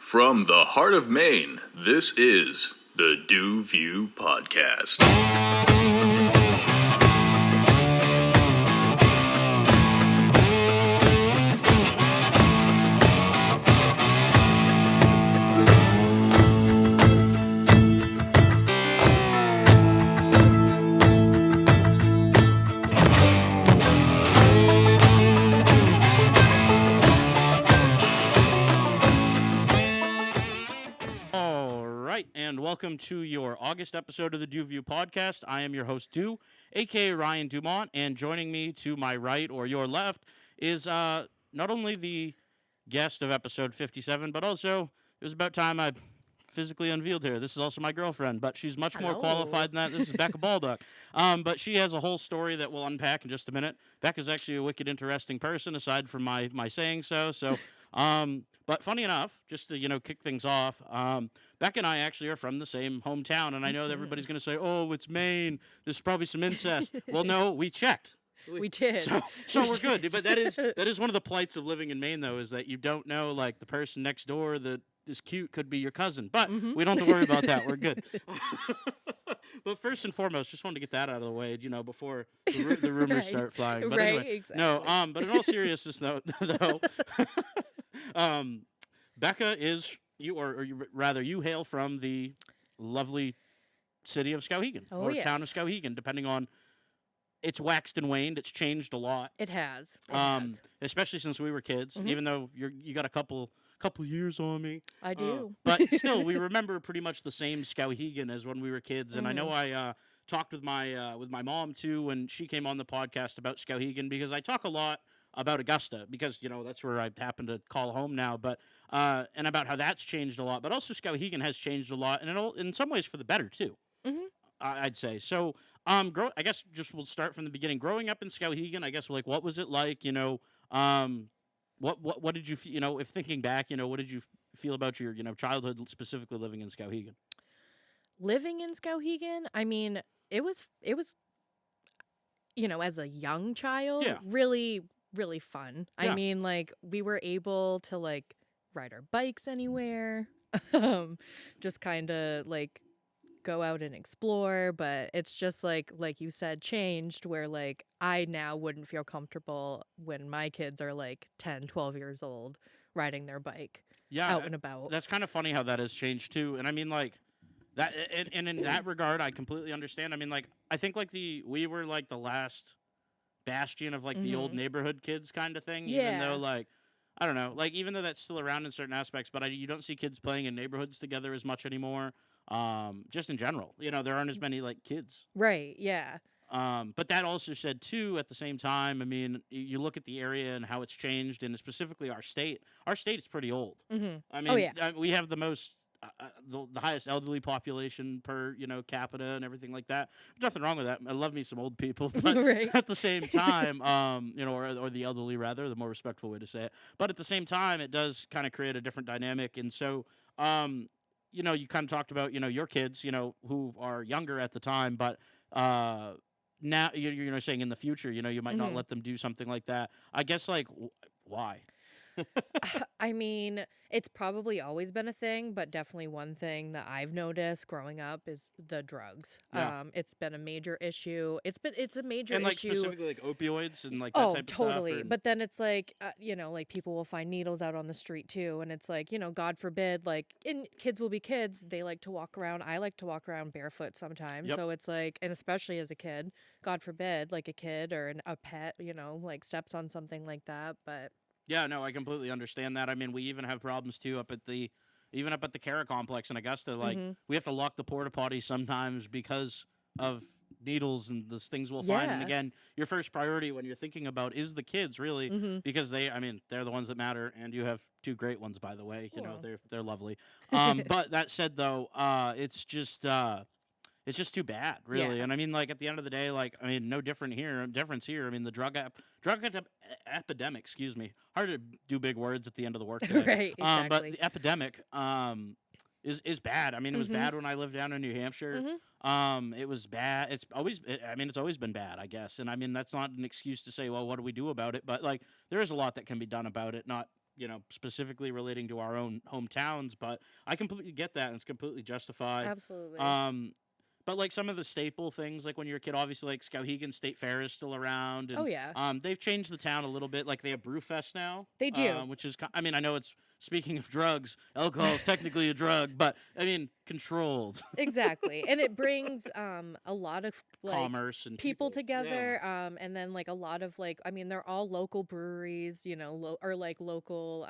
From the heart of Maine, this is the DuView Podcast. And welcome to your August episode of the DuView Podcast. I am your host, Du, a.k.a. Ryan Dumont, and joining me to my right or your left is not only the guest of episode 57, but also it was about time I physically unveiled her. This is also my girlfriend, but she's much more qualified than that. This is Becca Bolduc. But she has a whole story that we'll unpack in just a minute. Becca's actually a wicked interesting person, aside from my saying so. But funny enough, just to, kick things off, Becca and I actually are from the same hometown, and I know that everybody's going to say, oh, it's Maine, there's probably some incest. Well, no, we checked. We did. So we're good. But that is one of the plights of living in Maine, though, is that you don't know, like, the person next door that is cute could be your cousin. But we don't have to worry about that. We're good. But first and foremost, just wanted to get that out of the way, before the rumors start flying. But anyway, exactly. No, but in all seriousness, though, Becca is you hail from the lovely city of Skowhegan town of Skowhegan, depending on. It's waxed and waned. It's changed a lot. It has. Especially since we were kids. Even though you got a couple years on me. I do. But still, we remember pretty much the same Skowhegan as when we were kids. And I know I talked with my mom too when she came on the podcast about Skowhegan, because I talk a lot about Augusta because that's where I happen to call home now. But and about how that's changed a lot. But also Skowhegan has changed a lot, and in some ways for the better too. I'd say so. I guess just we'll start from the beginning. Growing up in Skowhegan, I guess, like, what was it like? What did you if thinking back, what did you feel about your childhood, specifically living in Skowhegan? Living in Skowhegan, I mean, it was as a young child, really, really fun. Yeah. I mean, like, we were able to, like, ride our bikes anywhere, just kind of like go out and explore, but it's just like you said, changed, where like I now wouldn't feel comfortable when my kids are like 10, 12 years old riding their bike out and about. That's kind of funny how that has changed too. And I mean, like, that, and in that regard, I completely understand. I mean, like, I think like we were like the last bastion of like the old neighborhood kids kind of thing, even though, like, I don't know, like, even though that's still around in certain aspects, but you don't see kids playing in neighborhoods together as much anymore. Just in general, there aren't as many like kids. Right. Yeah. But that also said too, at the same time, I mean, you look at the area and how it's changed, and specifically our state. Our state is pretty old. I mean, we have the most, the highest elderly population per, capita and everything like that. There's nothing wrong with that. I love me some old people, but at the same time, or the elderly rather, the more respectful way to say it. But at the same time, it does kind of create a different dynamic, and so, you kind of talked about, your kids, who are younger at the time, but now you're saying in the future, you might not let them do something like that. I guess, like, why? I mean, it's probably always been a thing, but definitely one thing that I've noticed growing up is the drugs. Yeah. It's been a major issue. It's a major and, like, issue. Specifically, like, opioids and, like, that type of stuff. Oh, totally. But then it's like, like, people will find needles out on the street too, and it's like, God forbid, like, and kids will be kids. They like to walk around. I like to walk around barefoot sometimes. Yep. So it's like, and especially as a kid, God forbid, like a kid or a pet, like steps on something like that. But yeah, no, I completely understand that. I mean, we even have problems too up at the Cara complex in Augusta. Like, we have to lock the porta potty sometimes because of needles and the things we'll find. And again, your first priority when you're thinking about is the kids, really, because they're the ones that matter. And you have two great ones, by the way. They're lovely. But that said, though, it's just too bad, really. Yeah. And I mean, like, at the end of the day, like, I mean, no difference here. I mean, the drug epidemic, excuse me. Hard to do big words at the end of the workday. Right, exactly. But the epidemic is bad. I mean, it was bad when I lived down in New Hampshire. It was bad. It's always been bad, I guess. And I mean, that's not an excuse to say, well, what do we do about it? But, like, there is a lot that can be done about it. Not specifically relating to our own hometowns, but I completely get that, and it's completely justified. Absolutely. But like some of the staple things, like when you're a kid, obviously like Skowhegan State Fair is still around. And, Oh, yeah. they've changed the town a little bit. Like they have Brewfest now. They do. Which is, I mean, I know it's, speaking of drugs, alcohol is technically a drug, but I mean, controlled. Exactly. And it brings a lot of like Commerce and people Yeah. together, and then like a lot of like, I mean, they're all local breweries, or like local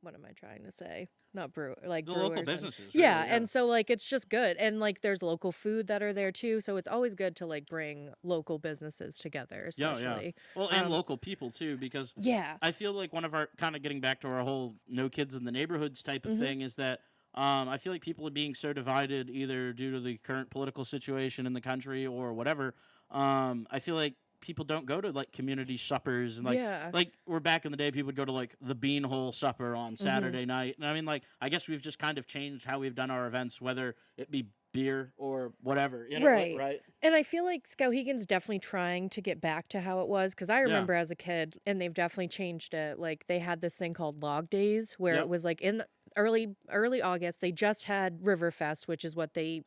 what am I trying to say? Not brew, like The brewers local and- businesses. yeah, really, and so like it's just good, and like there's local food that are there too, so it's always good to like bring local businesses together, Yeah, especially. Well, and Um, local people too, because Yeah. I feel like one of our kind of getting back to our whole no kids in the neighborhoods type of Mhm. thing is that I feel like people are being so divided either due to the current political situation in the country or whatever. I feel like people don't go to like community suppers and Yeah. like we're back in the day people would go to like the Beanhole supper on Mm-hmm. Saturday night. And I mean like I guess we've just kind of changed how we've done our events, whether it be beer or whatever, Right. right? And I feel like Skowhegan's definitely trying to get back to how it was, because I remember as a kid, and they've definitely changed it. Like they had this thing called Log Days, where Yep. it was like in early August. They just had Riverfest, which is what they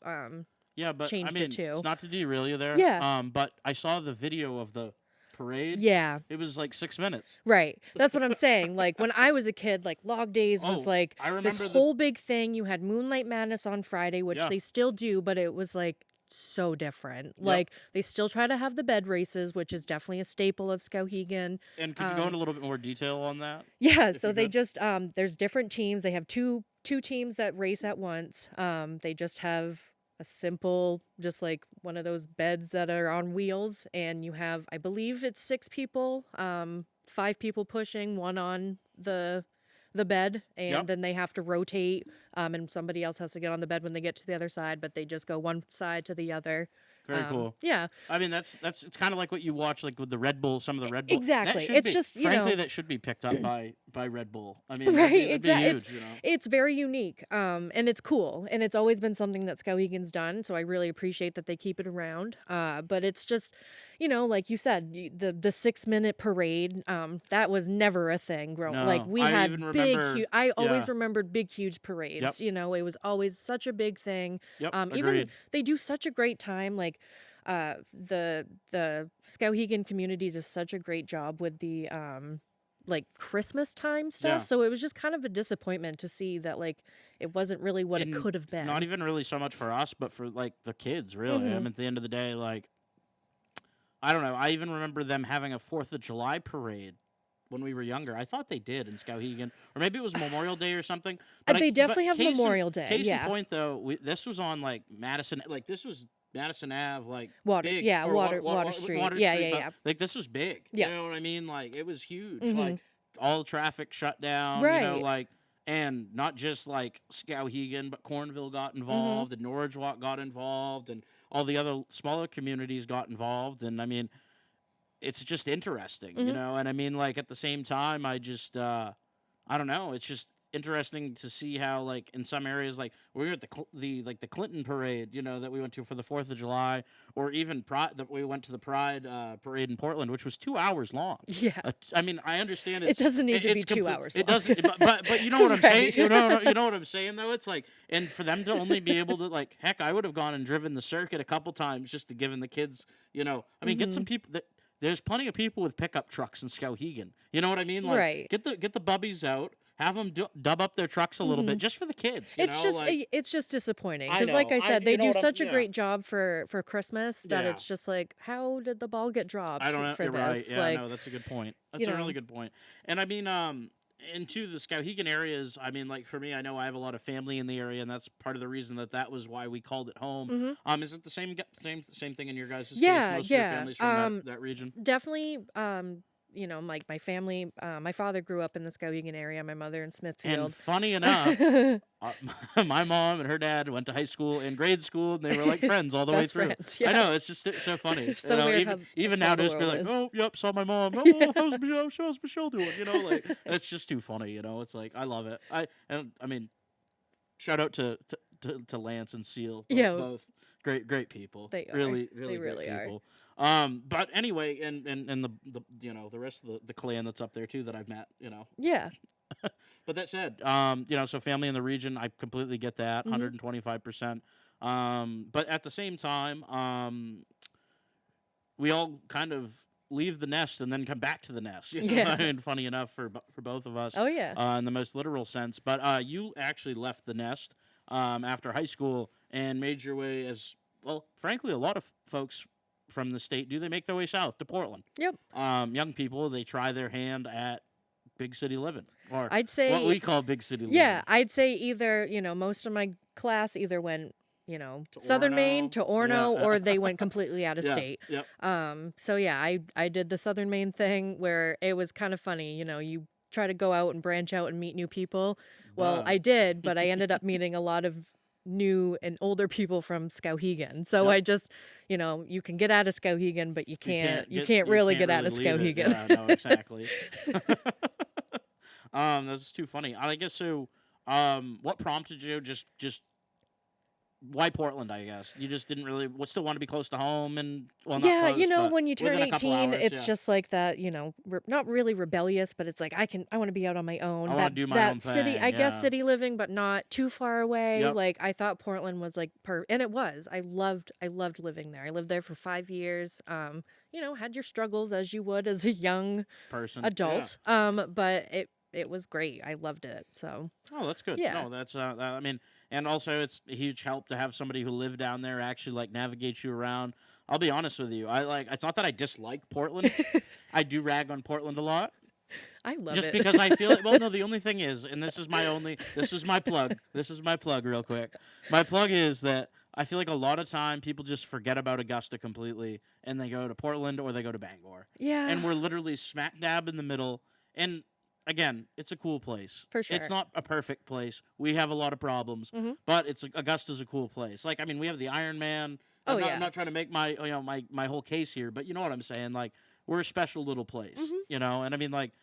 Yeah, but changed I it mean, too. it's not to derail you there. Yeah. But I saw the video of the parade. Yeah. It was like 6 minutes. Right. That's what I'm saying. Like when I was a kid, like Log Days was Oh, like I this remember the- whole big thing. You had Moonlight Madness on Friday, which Yeah. they still do, but it was like so different. Like they still try to have the bed races, which is definitely a staple of Skowhegan. And could you go into a little bit more detail on that? Yeah, If so you they could. just there's different teams. They have two teams that race at once. They just have a simple, just like one of those beds that are on wheels, and you have, I believe it's 6 people, 5 people pushing, one on the bed, and Yep. then they have to rotate, and somebody else has to get on the bed when they get to the other side, but they just go one side to the other. Very cool. Yeah. I mean, that's it's kind of like what you watch like with the Red Bull, some of the Red Bull. That Exactly. should It's be- just, you frankly know- that should be picked up by Red Bull. I mean, Right, that'd be exactly. huge, It's very unique, and it's cool, and it's always been something that Skowhegan's done. So I really appreciate that they keep it around. But it's just, like you said, the 6-minute parade. That was never a thing growing. No, Like we I had even big, remember- huge. I always yeah. remembered big, huge parades. Yep. It was always such a big thing. Yep, Even agreed. they do such a great time. Like the Skowhegan community does such a great job with the like Christmas time stuff. Yeah. So it was just kind of a disappointment to see that like it wasn't really what it And could have been. Not even really so much for us, but for like the kids, really. Mm-hmm. I mean, at the end of the day, like, I don't know. I even remember them having a 4th of July parade when we were younger. I thought they did in Skowhegan, or maybe it was Memorial Day or something. But They definitely have case Memorial Day, Case yeah. in point, though, this was on like Madison. Like this was Madison Ave, like Water- big, yeah, or Water Street. Water Yeah, Street, yeah, but, yeah. Like this was big. Yeah. You know what I mean? Like it was huge. Mhm. Like all traffic shut down. Right. Like. And not just like Skowhegan, but Cornville got involved, and Norridgewock got involved, and all the other smaller communities got involved. And I mean, it's just interesting, And I mean, like at the same time, I just, I don't know. It's just interesting to see how, like, in some areas, like we were at the Clinton parade, that we went to for the 4th of July, or even that we went to the Pride parade in Portland, which was 2 hours long. Yeah. I mean, I understand It doesn't need to be it's 2 hours It long. doesn't, but you know what I'm saying. Right. You know what I'm saying though. It's like, and for them to only be able to like, heck, I would have gone and driven the circuit a couple times just to give the kids, I mean, get some people that. There's plenty of people with pickup trucks in Skowhegan. You know what I mean? Like, Right. Get the bubbies out. Have them dub up their trucks a little bit just for the kids. It's just disappointing I because, like know. I said, they you know do what I'm- such a yeah. great job for Christmas that Yeah. it's just like, how did the ball get dropped? I don't know. for You're this? right. Yeah, like, no, that's a good point. That's you a know. really good point. And I mean, into the Skowhegan areas, I mean, like for me, I know I have a lot of family in the area, and that's part of the reason that was why we called it home. Is it the same thing in your guys' case? Yeah, Most yeah. of your families from that region. Definitely, like my family, my father grew up in the Skowhegan area, my mother in Smithfield. And funny enough, my mom and her dad went to high school and grade school, and they were like friends all the way Best through. friends, yeah. I know, it's just so funny. So weird even how even small now, the just be world like, is. oh, yep, saw my mom. Oh, how's Michelle doing? Like it's just too funny. It's like I love it. I mean, shout out to Lance and Seal. Yeah. Both great people. They are. really They great really are. people. But anyway, and the the rest of the clan that's up there too that I've met, Yeah. But that said, so family in the region, I completely get that, 125%. But at the same time, we all kind of leave the nest and then come back to the nest. Yeah. And funny enough for both of us. Oh, yeah. In the most literal sense. But you actually left the nest after high school and made your way, as well, frankly, a lot of folks from the state do. They make their way south to Portland. Yep. Young people, they try their hand at big city living, or I'd say what we call big city living. Yeah, I'd say either, most of my class either went, Southern Maine to Orno, or they went completely out of state. Yep. So yeah, I did the Southern Maine thing where it was kind of funny, you try to go out and branch out and meet new people. Well, I did, but I ended up meeting a lot of new and older people from Skowhegan. So I just, you can get out of Skowhegan, but you can't really get out of Skowhegan. Yeah, no, exactly. That's too funny. I guess so. What prompted you? Just why Portland? I guess you just didn't really still want to be close to home, and well, not yeah, close, but when you turn within a couple 18, hours, it's just like that. Not really rebellious, but it's like I want to be out on my own. I want to do my own city, thing. I guess city living, but not too far away. Yep. Like I thought Portland was like and it was. I loved living there. I lived there for 5 years. Had your struggles as you would as a young person adult. But it was great. I loved it. So. Oh, that's good. Yeah. No, that's I mean, and also it's a huge help to have somebody who lived down there actually like navigate you around. I'll be honest with you. It's not that I dislike Portland. I do rag on Portland a lot. I love just it. because I feel it. Well, no, the only thing is, and this is my plug. This is my plug real quick. My plug is that I feel like a lot of time people just forget about Augusta completely and they go to Portland or they go to Bangor. Yeah. And we're literally smack dab in the middle. And again, it's a cool place. For sure. It's not a perfect place. We have a lot of problems, but Augusta's a cool place. Like, I mean, we have the Iron Man. I'm not trying to make my my whole case here, but you know what I'm saying. Like, we're a special little place, and I mean, like,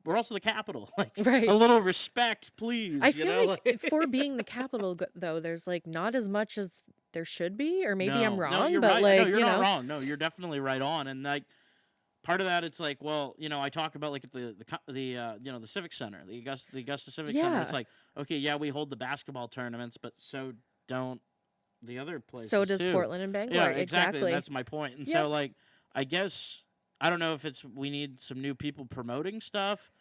we're also the capital. Like, right. A little respect, please. I feel like for being the capital, though, there's like not as much as there should be, or maybe I'm wrong. No, you're but right. like, no, you're not wrong. No, you're definitely right on, and like. Part of that, it's like, well, I talk about like at the Civic Center, the Augusta Civic Center. It's like, okay, yeah, we hold the basketball tournaments, but so don't the other places. So does too. Portland and Bangor. Yeah, exactly. And that's my point. And Yep. so, like, I guess I don't know if we need some new people promoting stuff,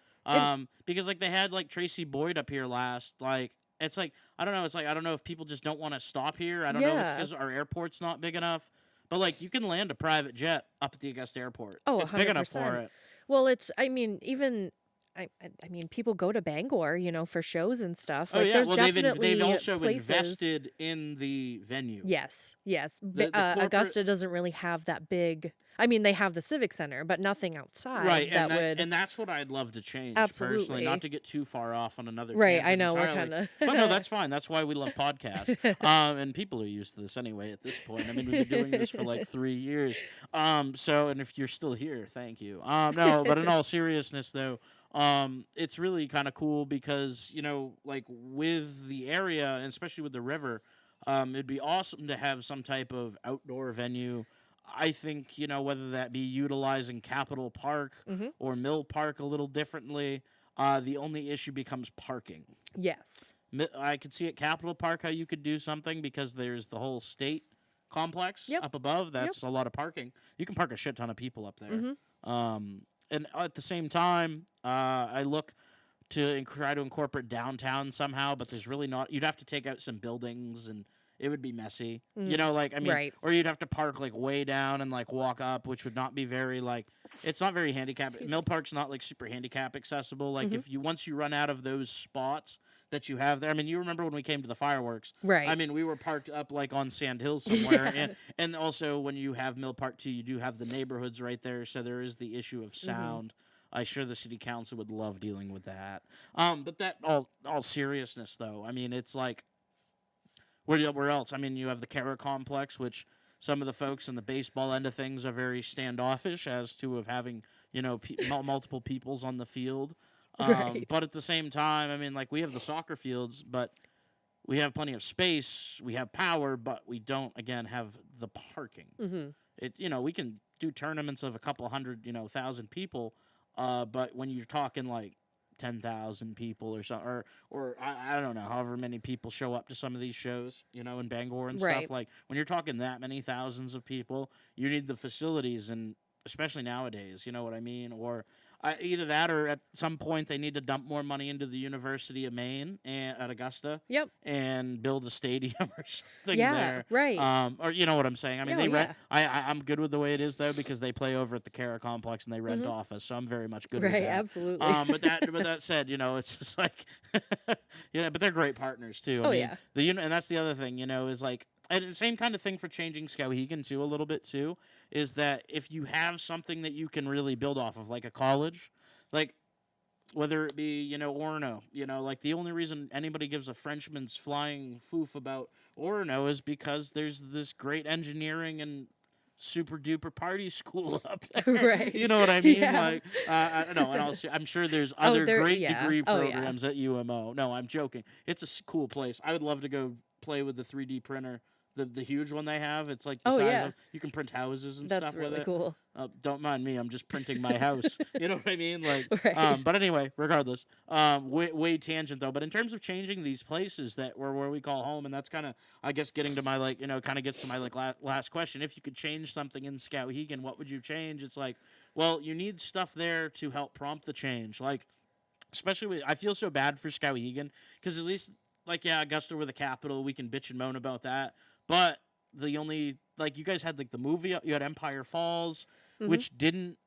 because like they had like Tracy Boyd up here last, like. It's like I don't know. It's like I don't know if people just don't want to stop here. I don't know if because our airport's not big enough. But, like, you can land a private jet up at the Augusta airport. Oh, it's big enough for it. Well, I mean, people go to Bangor, for shows and stuff. Oh, like, yeah. There's Well, definitely they've also places. invested in the venue. Yes. The corporate... Augusta doesn't really have that big. I mean, they have the Civic Center, but nothing outside. Right, would. And that's what I'd love to change, Absolutely. personally. Not to get too far off on another Right, tangent I know. entirely. We're kind of. But no, that's fine. That's why we love podcasts. And people are used to this anyway at this point. I mean, we've been doing this for like 3 years. And if you're still here, thank you. No, but in all seriousness, though, it's really kind of cool because, like with the area, and especially with the river, it'd be awesome to have some type of outdoor venue. I think, whether that be utilizing Capitol Park or Mill Park a little differently, the only issue becomes parking. Yes. I could see at Capitol Park how you could do something because there's the whole state complex up above. That's a lot of parking. You can park a shit ton of people up there. And at the same time, I look to try to incorporate downtown somehow, but there's really not. You'd have to take out some buildings and it would be messy. Right. Or you'd have to park like way down and like walk up, which would not be very it's not very handicap. Mill Park's not like super handicap accessible. Like if once you run out of those spots that you have there, I mean, you remember when we came to the fireworks, right? I mean, we were parked up like on Sand Hill somewhere, and also when you have Mill Park too, you do have the neighborhoods right there, so there is the issue of sound. I'm sure the city council would love dealing with that. But that all seriousness though, I mean, it's like. Where else? I mean, you have the Cara complex, which some of the folks in the baseball end of things are very standoffish as to of having, multiple peoples on the field. Right. But at the same time, I mean, like we have the soccer fields, but we have plenty of space. We have power, but we don't, again, have the parking. we can do tournaments of a couple hundred, 1,000 people, but when you're talking like 10,000 people or something, or I don't know, however many people show up to some of these shows, in Bangor and Right. stuff. Like when you're talking that many thousands of people, you need the facilities, and especially nowadays, you know what I mean? Or either that, or at some point they need to dump more money into the University of Maine at Augusta. Yep. And build a stadium or something Yeah, there. right. Or you know what I'm saying? I mean, Oh, they rent. yeah. I'm good with the way it is though, because they play over at the Cara complex and they rent office, so I'm very much good with Right, that. absolutely. But that said, it's just like, but they're great partners too. I Oh, mean, yeah. and that's the other thing, is like, and the same kind of thing for changing Skowhegan too, a little bit too, is that if you have something that you can really build off of, like a college, like whether it be, Orono, like the only reason anybody gives a Frenchman's flying foof about Orono is because there's this great engineering and super duper party school up there. Right. You know what I mean? Yeah. Like, I don't know. And I'm sure there's other great degree Oh, yeah. programs at UMO. No, I'm joking. It's a cool place. I would love to go play with the 3D printer. The huge one they have, it's like the size yeah. of, you can print houses and That's stuff with really it. cool. Don't mind me, I'm just printing my house. You know what I mean? Like, Right. but anyway, regardless, way tangent though. But in terms of changing these places that were where we call home, and that's kind of, I guess, getting to my kind of gets to my last question. If you could change something in Skowhegan, what would you change? It's like, well, you need stuff there to help prompt the change. Like, especially I feel so bad for Skowhegan because at least, like, yeah, Augusta were the capital. We can bitch and moan about that. But the only, like, you guys had, like, the movie, you had Empire Falls, which didn't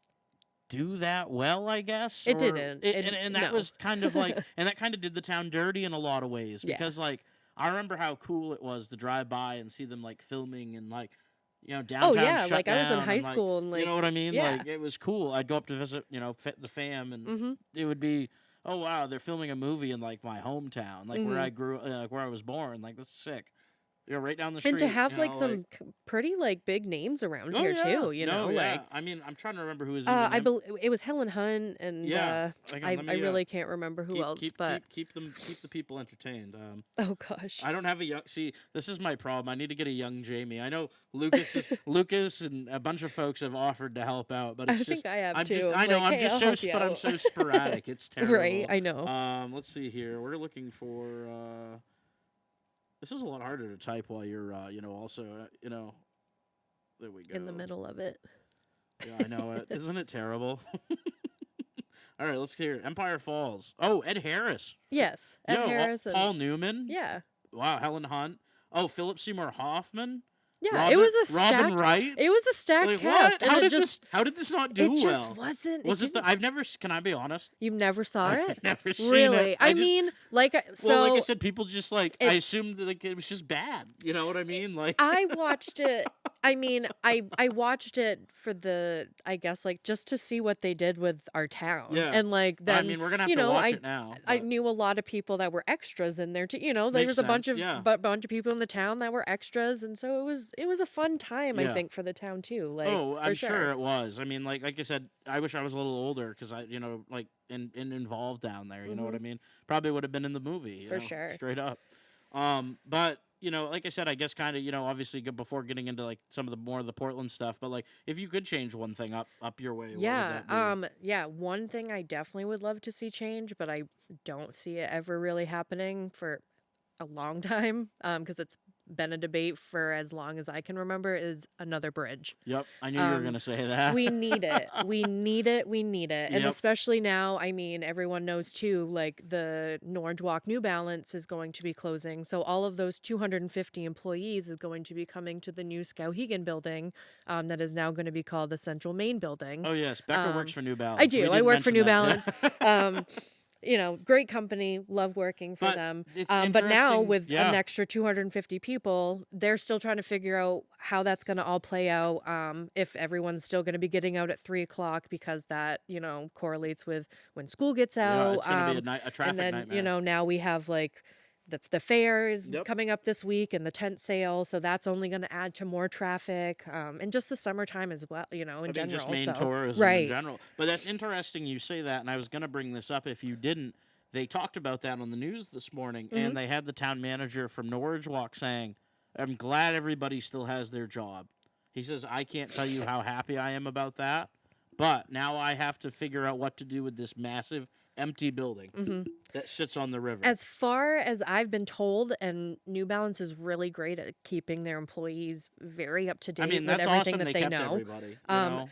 do that well, I guess. It didn't. And that no. was kind of like, and that kind of did the town dirty in a lot of ways. Yeah. Because, like, I remember how cool it was to drive by and see them, like, filming and, like, downtown shut like I was in down high and, school and, like, you know what I mean? yeah. Like, it was cool. I'd go up to visit, the fam, and it would be, oh, wow, they're filming a movie in, like, my hometown, like, where I grew, where I was born. Like, that's sick. Right down the street. And to have like some pretty like big names around here too, like I mean, I'm trying to remember who was. I believe it was Helen Hunt, and yeah, I really can't remember who else, but keep the people entertained. Oh gosh, I don't have a young. See, this is my problem. I need to get a young Jamie. I know Lucas and a bunch of folks have offered to help out, but it's I think I have I'm too. Just, I know like, I'm hey, just I'll so, help you but I'm out. so sporadic. It's terrible. Right, I know. Let's see here. We're looking for. This is a lot harder to type while you're, also, there we go. In the middle of it. Yeah, I know it. Isn't it terrible? All right, let's hear it. Empire Falls. Oh, Ed Harris. Yes, Ed Harris. Paul Newman. Yeah. Wow, Helen Hunt. Oh, Philip Seymour Hoffman. Yeah, it was a stacked. Robin Wright. It was a stacked Like, cast. what? And How did this not do well? It just wasn't. Was it? I've never. Can I be honest? You never saw it? I've never seen really? it. I mean, like, so. Well, like I said, people just like. I assumed that, like, it was just bad. You know what I mean? Like. I watched it. I mean, I watched it for the, I guess, like, just to see what they did with our town. Yeah. And like then, I mean, we're gonna have to watch it now. I but- knew a lot of people that were extras in there too. There Makes was a bunch sense, of yeah. bunch of people in the town that were extras, and so it was a fun time. Yeah. I think for the town too. Like, oh, for I'm sure it was. I mean, like I said, I wish I was a little older because I, like and involved down there. You know what I mean? Probably would have been in the movie. You For know, sure. straight up. But like I said, I guess kind of, obviously before getting into like some of the more of the Portland stuff, but like if you could change one thing up your way, what would that be? Yeah, one thing I definitely would love to see change, but I don't see it ever really happening for a long time, because it's been a debate for as long as I can remember, is another bridge. Yep, I knew you were gonna say that. We need it. We need it. We need it. And Yep. especially now, I mean, everyone knows too, like the Norwich Walk New Balance is going to be closing. So all of those 250 employees is going to be coming to the new Skowhegan building, that is now going to be called the Central Main Building. Oh yes, Becca works for New Balance. I do. I work for New Balance. Balance. Great company, love working for But them. it's But now interesting- with yeah. an extra 250 people, they're still trying to figure out how that's going to all play out. If everyone's still going to be getting out at 3:00 because that, correlates with when school gets out. Yeah, it's gonna be a traffic and then, nightmare. now we have like the fair is Yep. coming up this week and the tent sale. So that's only going to add to more traffic. And just the summertime as well, in I mean, general. just main so, tourism right. in general. But that's interesting you say that, and I was going to bring this up if you didn't. They talked about that on the news this morning, and they had the town manager from Norwich Walk saying, I'm glad everybody still has their job. He says, I can't tell you how happy I am about that, but now I have to figure out what to do with this massive empty building that sits on the river. As far as I've been told, and New Balance is really great at keeping their employees very up to date with that's everything awesome. that They kept know. everybody. You know?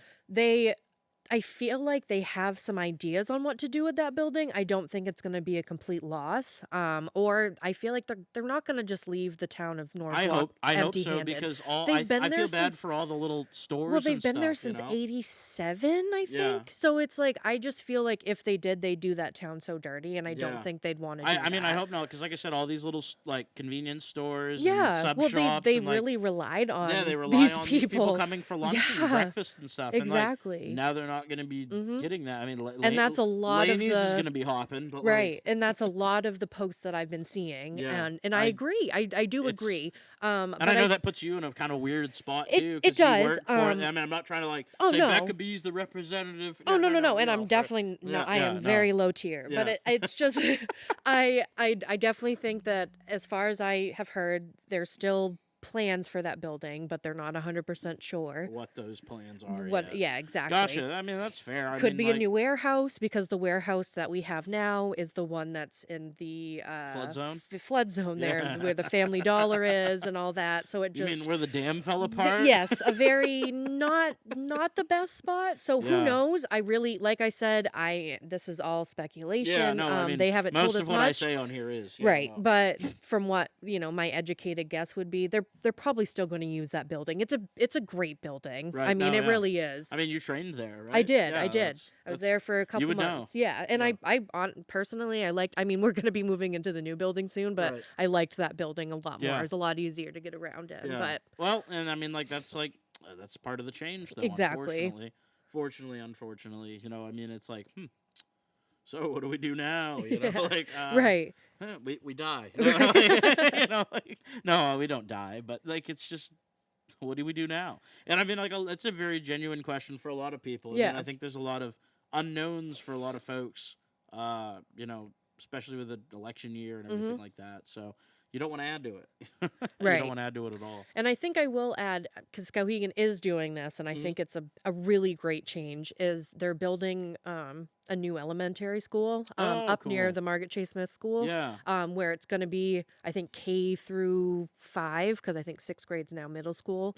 I feel like they have some ideas on what to do with that building. I don't think it's going to be a complete loss. Or I feel like they're not going to just leave the town of Norfolk I hope so, empty-handed. because They've been I there feel bad since- for all the little stores. Well, they've and been there stuff, since you know? '87, I Yeah. think. So it's like, I just feel like if they did, they'd do that town so dirty, and I Yeah. don't think they'd want to do I mean, that. I hope not, because like I said, all these little like convenience stores and Yeah, sub well, shops. they and, like, really relied on they rely these on people. these people coming for lunch Yeah, and breakfast and stuff. exactly. And, like, now they're not going to be getting that. I mean, And that's a lot of Laney's is the- going to be hopping, but Right, and that's a lot of the posts that I've been seeing, Yeah, and I agree. I do it's- agree. And But I know that puts you in a kind of weird spot too. It 'cause you does, work for it. I mean, I'm not trying to like oh, say no. Becca B's the representative. Oh no, and you I'm know, for- definitely no. Yeah, I yeah, am no. very low tier, but Yeah. it's just I definitely think that as far as I have heard, there's still plans for that building, but they're not 100% sure what those plans are. what. Yeah, exactly. Gotcha. I mean, that's fair. I Could mean, be like, a new warehouse, because the warehouse that we have now is the one that's in the Flood zone? flood zone there, Yeah. where the Family Dollar is and all that. So it You just mean where the dam fell apart? yes, a very not the best spot. So who Yeah. knows? I really, like I said, this is all speculation. Yeah, no, I mean, they haven't most told of us what I much. say on here is yeah, Right, no. but from what my educated guess would be, they're probably still going to use that building. It's a great building. Right, I mean, no, it yeah. really is. I mean, you trained there, right? I did. Yeah, I did. that's- I was that's- there for a couple would know. months. Yeah, and Yeah. personally, I liked. I mean, we're going to be moving into the new building soon, but Right. I liked that building a lot more. Yeah. It was a lot easier to get around in. Yeah. But Well, and I mean, like that's part of the change, though. Exactly. Unfortunately, I mean, it's like, so what do we do now? You know, Yeah. like, right. we die. No, we don't die, but like, it's just, what do we do now? And I mean, like, it's a very genuine question for a lot of people. I mean, Yeah. I think there's a lot of unknowns for a lot of folks. Especially with the election year and everything like that. So you don't want to add to it. You Right. don't want to add to it at all. And I think I will add, because Skowhegan is doing this, and I think it's a really great change, is they're building a new elementary school up near cool. the Margaret Chase Smith School. Yeah. Where it's going to be, I think, K through 5, because I think 6th grade's now middle school.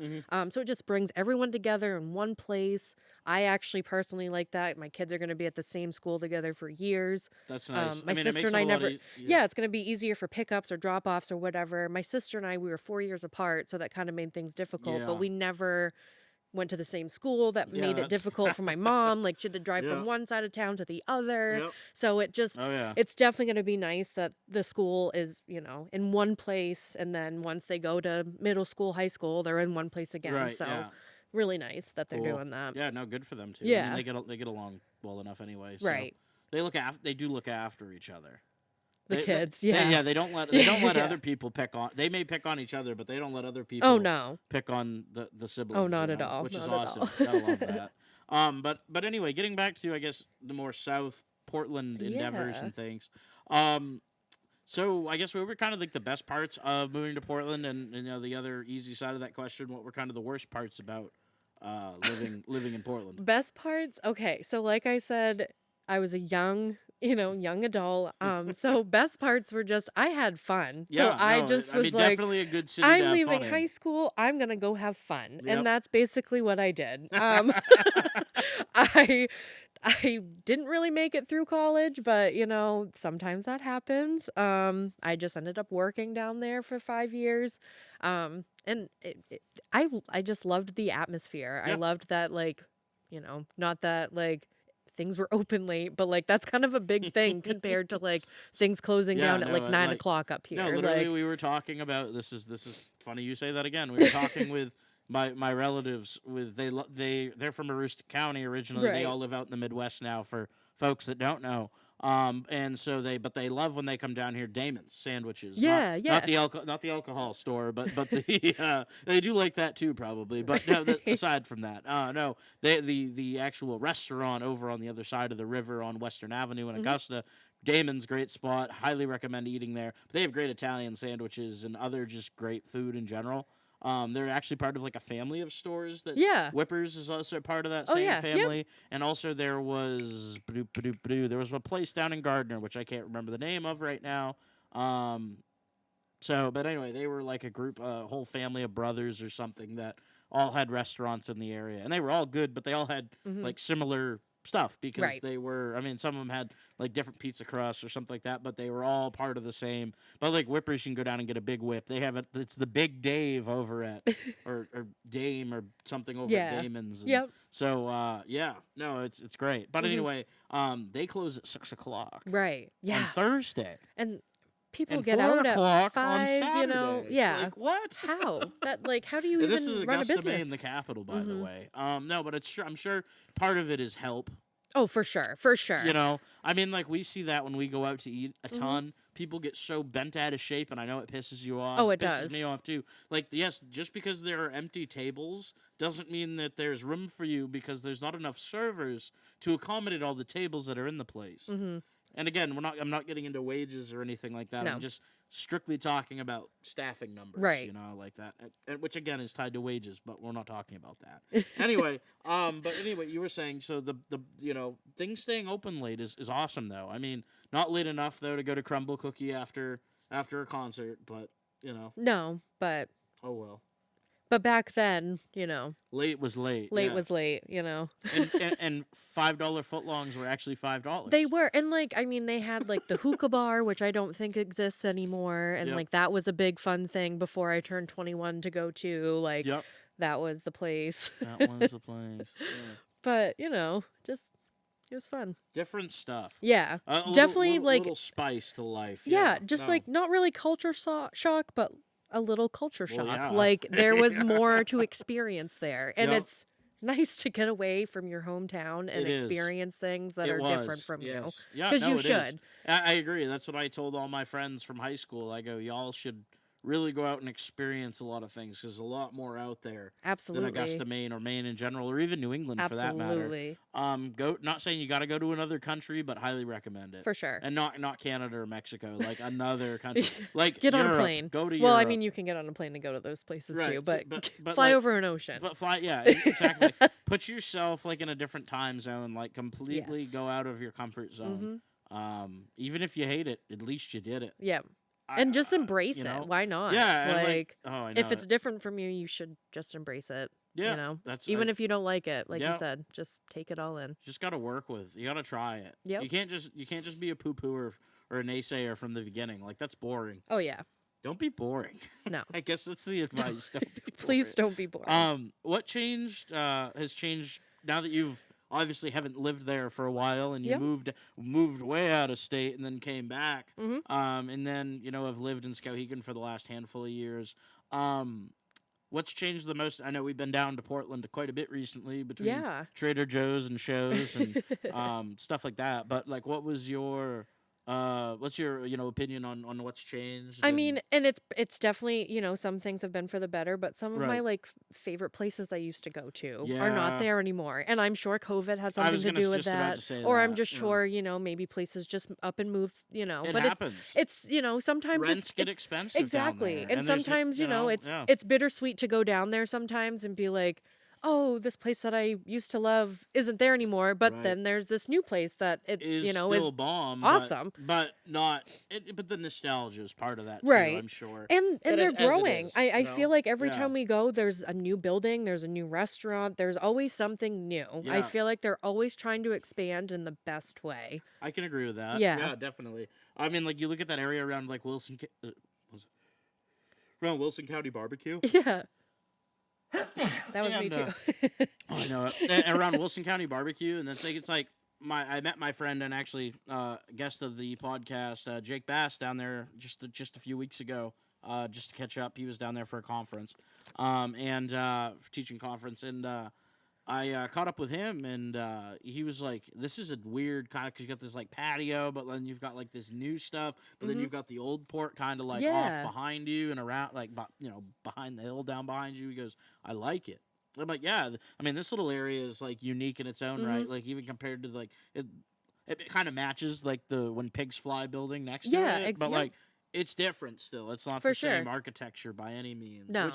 So it just brings everyone together in one place. I actually personally like that. My kids are going to be at the same school together for years. That's nice. My I mean, sister it makes and I it a lot never. ea- Yeah, it's going to be easier for pickups or drop offs or whatever. My sister and I, we were 4 years apart, so that kind of made things difficult. Yeah. But we never went to the same school. That Yeah, made it that's- difficult for my mom. Like, she had to drive Yeah. from one side of town to the other. Yep. So it just. Oh, yeah. It's definitely going to be nice that the school is, in one place, and then once they go to middle school, high school, they're in one place again. Right, So yeah. really nice that they're Cool. doing that. Yeah, no, good for them, too. I Yeah. mean, they get along well enough anyway. So Right. They do look after each other. The They- kids, they- yeah. They don't let Yeah. other people pick on. They may pick on each other, but they don't let other people. Oh, no. Pick on the siblings. Oh, not you at know, all, which is not at awesome. all. Gotta love that. But anyway, getting back to I guess the more South Portland endeavors Yeah. and things. So I guess what were kind of like the best parts of moving to Portland, and the other easy side of that question, what were kind of the worst parts about living in Portland? Best parts? Okay, so like I said, I was a young adult. So best parts were just I had fun. Yeah, so I no, just I was mean, like, definitely a good city to I'm have leaving fun in. high school. I'm gonna go have fun, Yep. and that's basically what I did. I didn't really make it through college, but sometimes that happens. I just ended up working down there for 5 years, and I just loved the atmosphere. I Yep. loved that, not that things were open late, but that's kind of a big thing compared to things closing Yeah, down at no, 9 like- o'clock up here. No, literally, we were talking about this is funny you say that again. We were talking with my relatives they're from Aroostook County originally. They Right. all live out in the Midwest now. For folks that don't know, and so they love when they come down here. Damon's sandwiches. Yeah, Not the alcohol store, but the they do like that too probably. But no, aside from that, no, the actual restaurant over on the other side of the river on Western Avenue in Augusta. Damon's great spot. Highly recommend eating there. They have great Italian sandwiches and other just great food in general. They're actually part of like a family of stores. That Yeah. Whippers is also part of that Oh, same yeah. Yep. family. And also there was a place down in Gardner, which I can't remember the name of right now. But anyway, they were like a group, a whole family of brothers or something that all had restaurants in the area, and they were all good, but they all had like similar stuff because Right. they were. I mean, some of them had like different pizza crusts or something like that, but they were all part of the same. But like Whippers, you can go down and get a big whip. They have it. It's the Big Dave over at or Dame or something over Yeah. at Damon's. And Yep. So no, it's great. But anyway, they close at 6:00. Right. Yeah. On Thursday. And people And get 4 out at o'clock 5, on you know. Saturday. Yeah. Like, what? How? How do you And even this is run a Augusta, business? Maine, the capital, by the way. No, but I'm sure part of it is help. Oh, for sure. For sure. You know, I mean, like we see that when we go out to eat a ton. People get so bent out of shape, and I know it pisses you off. Oh, it pisses does. me off too. Like, yes, just because there are empty tables doesn't mean that there's room for you because there's not enough servers to accommodate all the tables that are in the place. And again, I'm not getting into wages or anything like that. No. I'm just strictly talking about staffing numbers, Right. you know, like that, which again is tied to wages, but we're not talking about that. Anyway, you were saying, so the things staying open late is awesome though. I mean, not late enough though to go to Crumble Cookie after a concert, but No, but oh well. back then, Late was late. late yeah. was late, and $5 footlongs were actually $5. They were. And they had the hookah bar, which I don't think exists anymore. And Yep. that was a big fun thing before I turned 21 to go to. Yep, That was the place. that was the place. Yeah. But, just, it was fun. Different stuff. Yeah. A little- Definitely, little spice to life. yeah, just no. not really culture shock, but a little culture Well, shock. yeah. There was more to experience there. And Yep. it's nice to get away from your hometown and It is. experience things that It are was, different from you. yes. Yeah, 'Cause no, you it is. should. I agree. That's what I told all my friends from high school. I go, y'all should really go out and experience a lot of things. There's a lot more out there Absolutely. than Augusta, Maine, or Maine in general, or even New England for that matter. Absolutely. Not saying you got to go to another country, but highly recommend it. For sure. And not Canada or Mexico, like another country. Like Get on Europe. a plane. Go to Well, Europe. you can get on a plane and go to those places Right, too, but, but fly like- over an ocean. But fly, yeah, exactly. Put yourself in a different time zone, completely Yes. go out of your comfort zone. Even if you hate it, at least you did it. Yeah. And just embrace you it. know? Why not? Yeah, and oh, I know if it's it. different from you, you should just embrace it. Yeah, that's Even if you don't like it, like Yeah. you said, just take it all in. just got to work with. You got to try it. Yep. You can't just be a poo pooer or a naysayer from the beginning. Like that's boring. Oh yeah. Don't be boring. No. I guess that's the advice. Don't be Please boring. don't be bored. What changed? Has changed now that you've obviously haven't lived there for a while and you Yep. moved way out of state and then came back. Mhm. And then have lived in Skowhegan for the last handful of years. What's changed the most? I know we've been down to Portland quite a bit recently between Yeah. Trader Joe's and shows and stuff like that. But what was your what's your opinion on what's changed? I mean, and it's definitely, some things have been for the better, but some of my Right. favorite places I used to go to are Yeah. not there anymore. And I'm sure COVID had I something was to gonna do with just about that. to say Or I'm that, just yeah. sure, maybe places just up and moved, it but happens. it's sometimes Rents get it's expensive exactly. down there. And there's, sometimes, it's yeah. it's bittersweet to go down there sometimes and be like, oh, this place that I used to love isn't there anymore. But Right. then there's this new place that it is is still bomb, but- awesome. but not. But the nostalgia is part of that too. Right. I'm sure. And It they're is- as it growing. is, I you feel know? like every Yeah. time we go, there's a new building, there's a new restaurant, there's always something new. I Yeah. feel like they're always trying to expand in the best way. I can agree with that. Yeah. Yeah, definitely. I mean, you look at that area around Wilson, around Wilson County Barbecue. Yeah. That was me And, too. Oh, I know it. Around Wilson County Barbecue, and it's like I met my friend and actually guest of the podcast, Jake Bass, down there just a few weeks ago, just to catch up. He was down there for a conference, and teaching conference, and I caught up with him, and he was like, "This is a weird kind of because you got this patio, but then you've got this new stuff, but then you've got the old port kind of Yeah. off behind you and around behind the hill down behind you." He goes, "I like it." I'm like, "Yeah, I mean, this little area is unique in its own right, even compared to it kind of matches the When Pigs Fly building next to Yeah, it, but yeah. it's different still. It's not For the same sure. architecture by any means, No.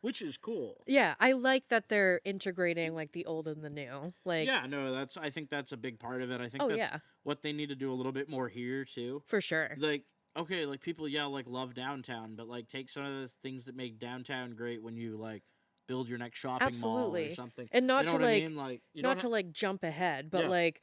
which is cool. Yeah, I like that they're integrating like the old and the new. Like, Yeah, no, I think that's a big part of it. I think oh that's yeah, what they need to do a little bit more here too. for sure. Like, okay, like people yell like love downtown, but like take some of the things that make downtown great when you like build your next shopping mall or Absolutely. something. And not You know to what I like mean? Like, you not don't to like jump ahead, but Yeah. like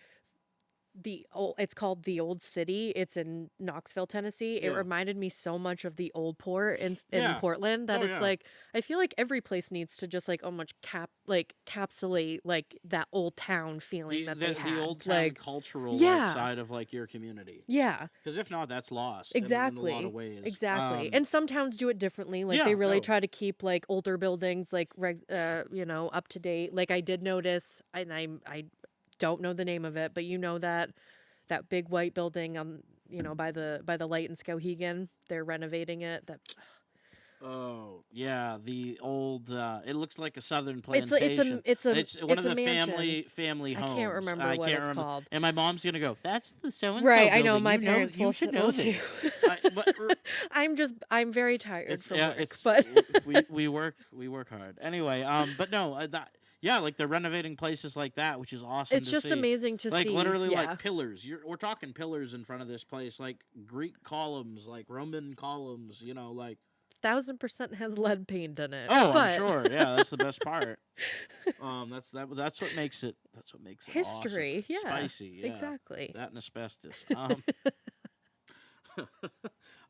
it's called the Old City. It's in Knoxville, Tennessee. It Yeah. reminded me so much of the Old Port in Yeah. Portland that Oh, it's yeah. like I feel like every place needs to just like almost capsulate like that old town feeling that they had. the old town like cultural Yeah. like, side of like your community. yeah, Because if not, that's lost exactly. in a lot of ways. Exactly. And some towns do it differently. Like Yeah, they really no. try to keep like older buildings like up to date. Like I did notice, and I don't know the name of it, but you know that big white building by the light in Skowhegan, they're renovating it. That Oh yeah, the old. It looks like a southern it's plantation. it's one of a the mansion. family I homes. can't remember what it's called. And my mom's gonna go. That's the so and so. Right, I know my parents You will should will know too. this. I'm very tired It's from yeah, work, it's but we work hard anyway. But no, like they're renovating places like that, which is awesome. it's to just see. amazing to Like see. literally yeah. like pillars. We're talking pillars in front of this place, like Greek columns, like Roman columns. Like 1000% has lead paint in it. oh, but I'm sure. Yeah, that's the best part. That's what makes it. That's what makes it history. awesome. Yeah, Spicy. Yeah. exactly. That and asbestos.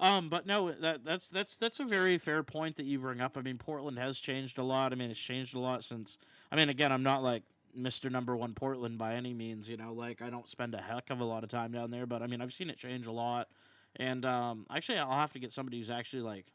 But no, that's a very fair point that you bring up. I mean, Portland has changed a lot. I mean, it's changed a lot since. I mean, again, I'm not like Mr. Number One Portland by any means. Like I don't spend a heck of a lot of time down there, but I mean, I've seen it change a lot. And actually, I'll have to get somebody who's actually like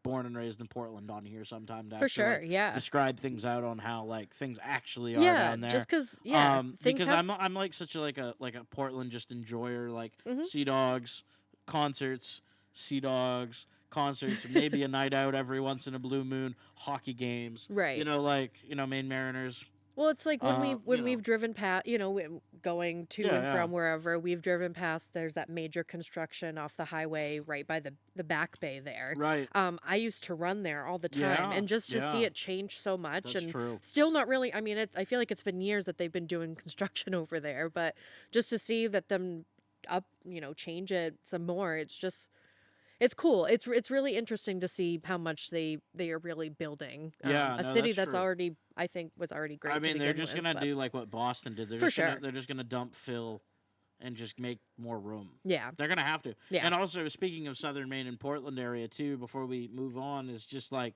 born and raised in Portland on here sometime to For actually, sure, like, yeah. describe things out on how like things actually are Yeah, down there. just because things because have, I'm like such a like a Portland just enjoyer, like Mhm. Sea Dogs concerts, Sea Dogs concerts, maybe a night out every once in a blue moon, hockey games, Right. Maine Mariners. Well, it's like when you we've know. driven past, going to Yeah, and yeah. from wherever we've driven past. There's that major construction off the highway right by the back bay there. Right. I used to run there all the time, Yeah, and just to see yeah. it change so much, That's and true. still not really. I mean, I feel like it's been years that they've been doing construction over there, but just to see that them change it some more, it's cool. It's really interesting to see how much they are really building. Yeah, a no, city that's that's true. already, I think, was already great. I mean, to they're begin just with, gonna but- do like what Boston did. For sure. They're just gonna dump fill, and just make more room. Yeah. They're gonna have to. Yeah. And also, speaking of Southern Maine and Portland area too, before we move on, is just like,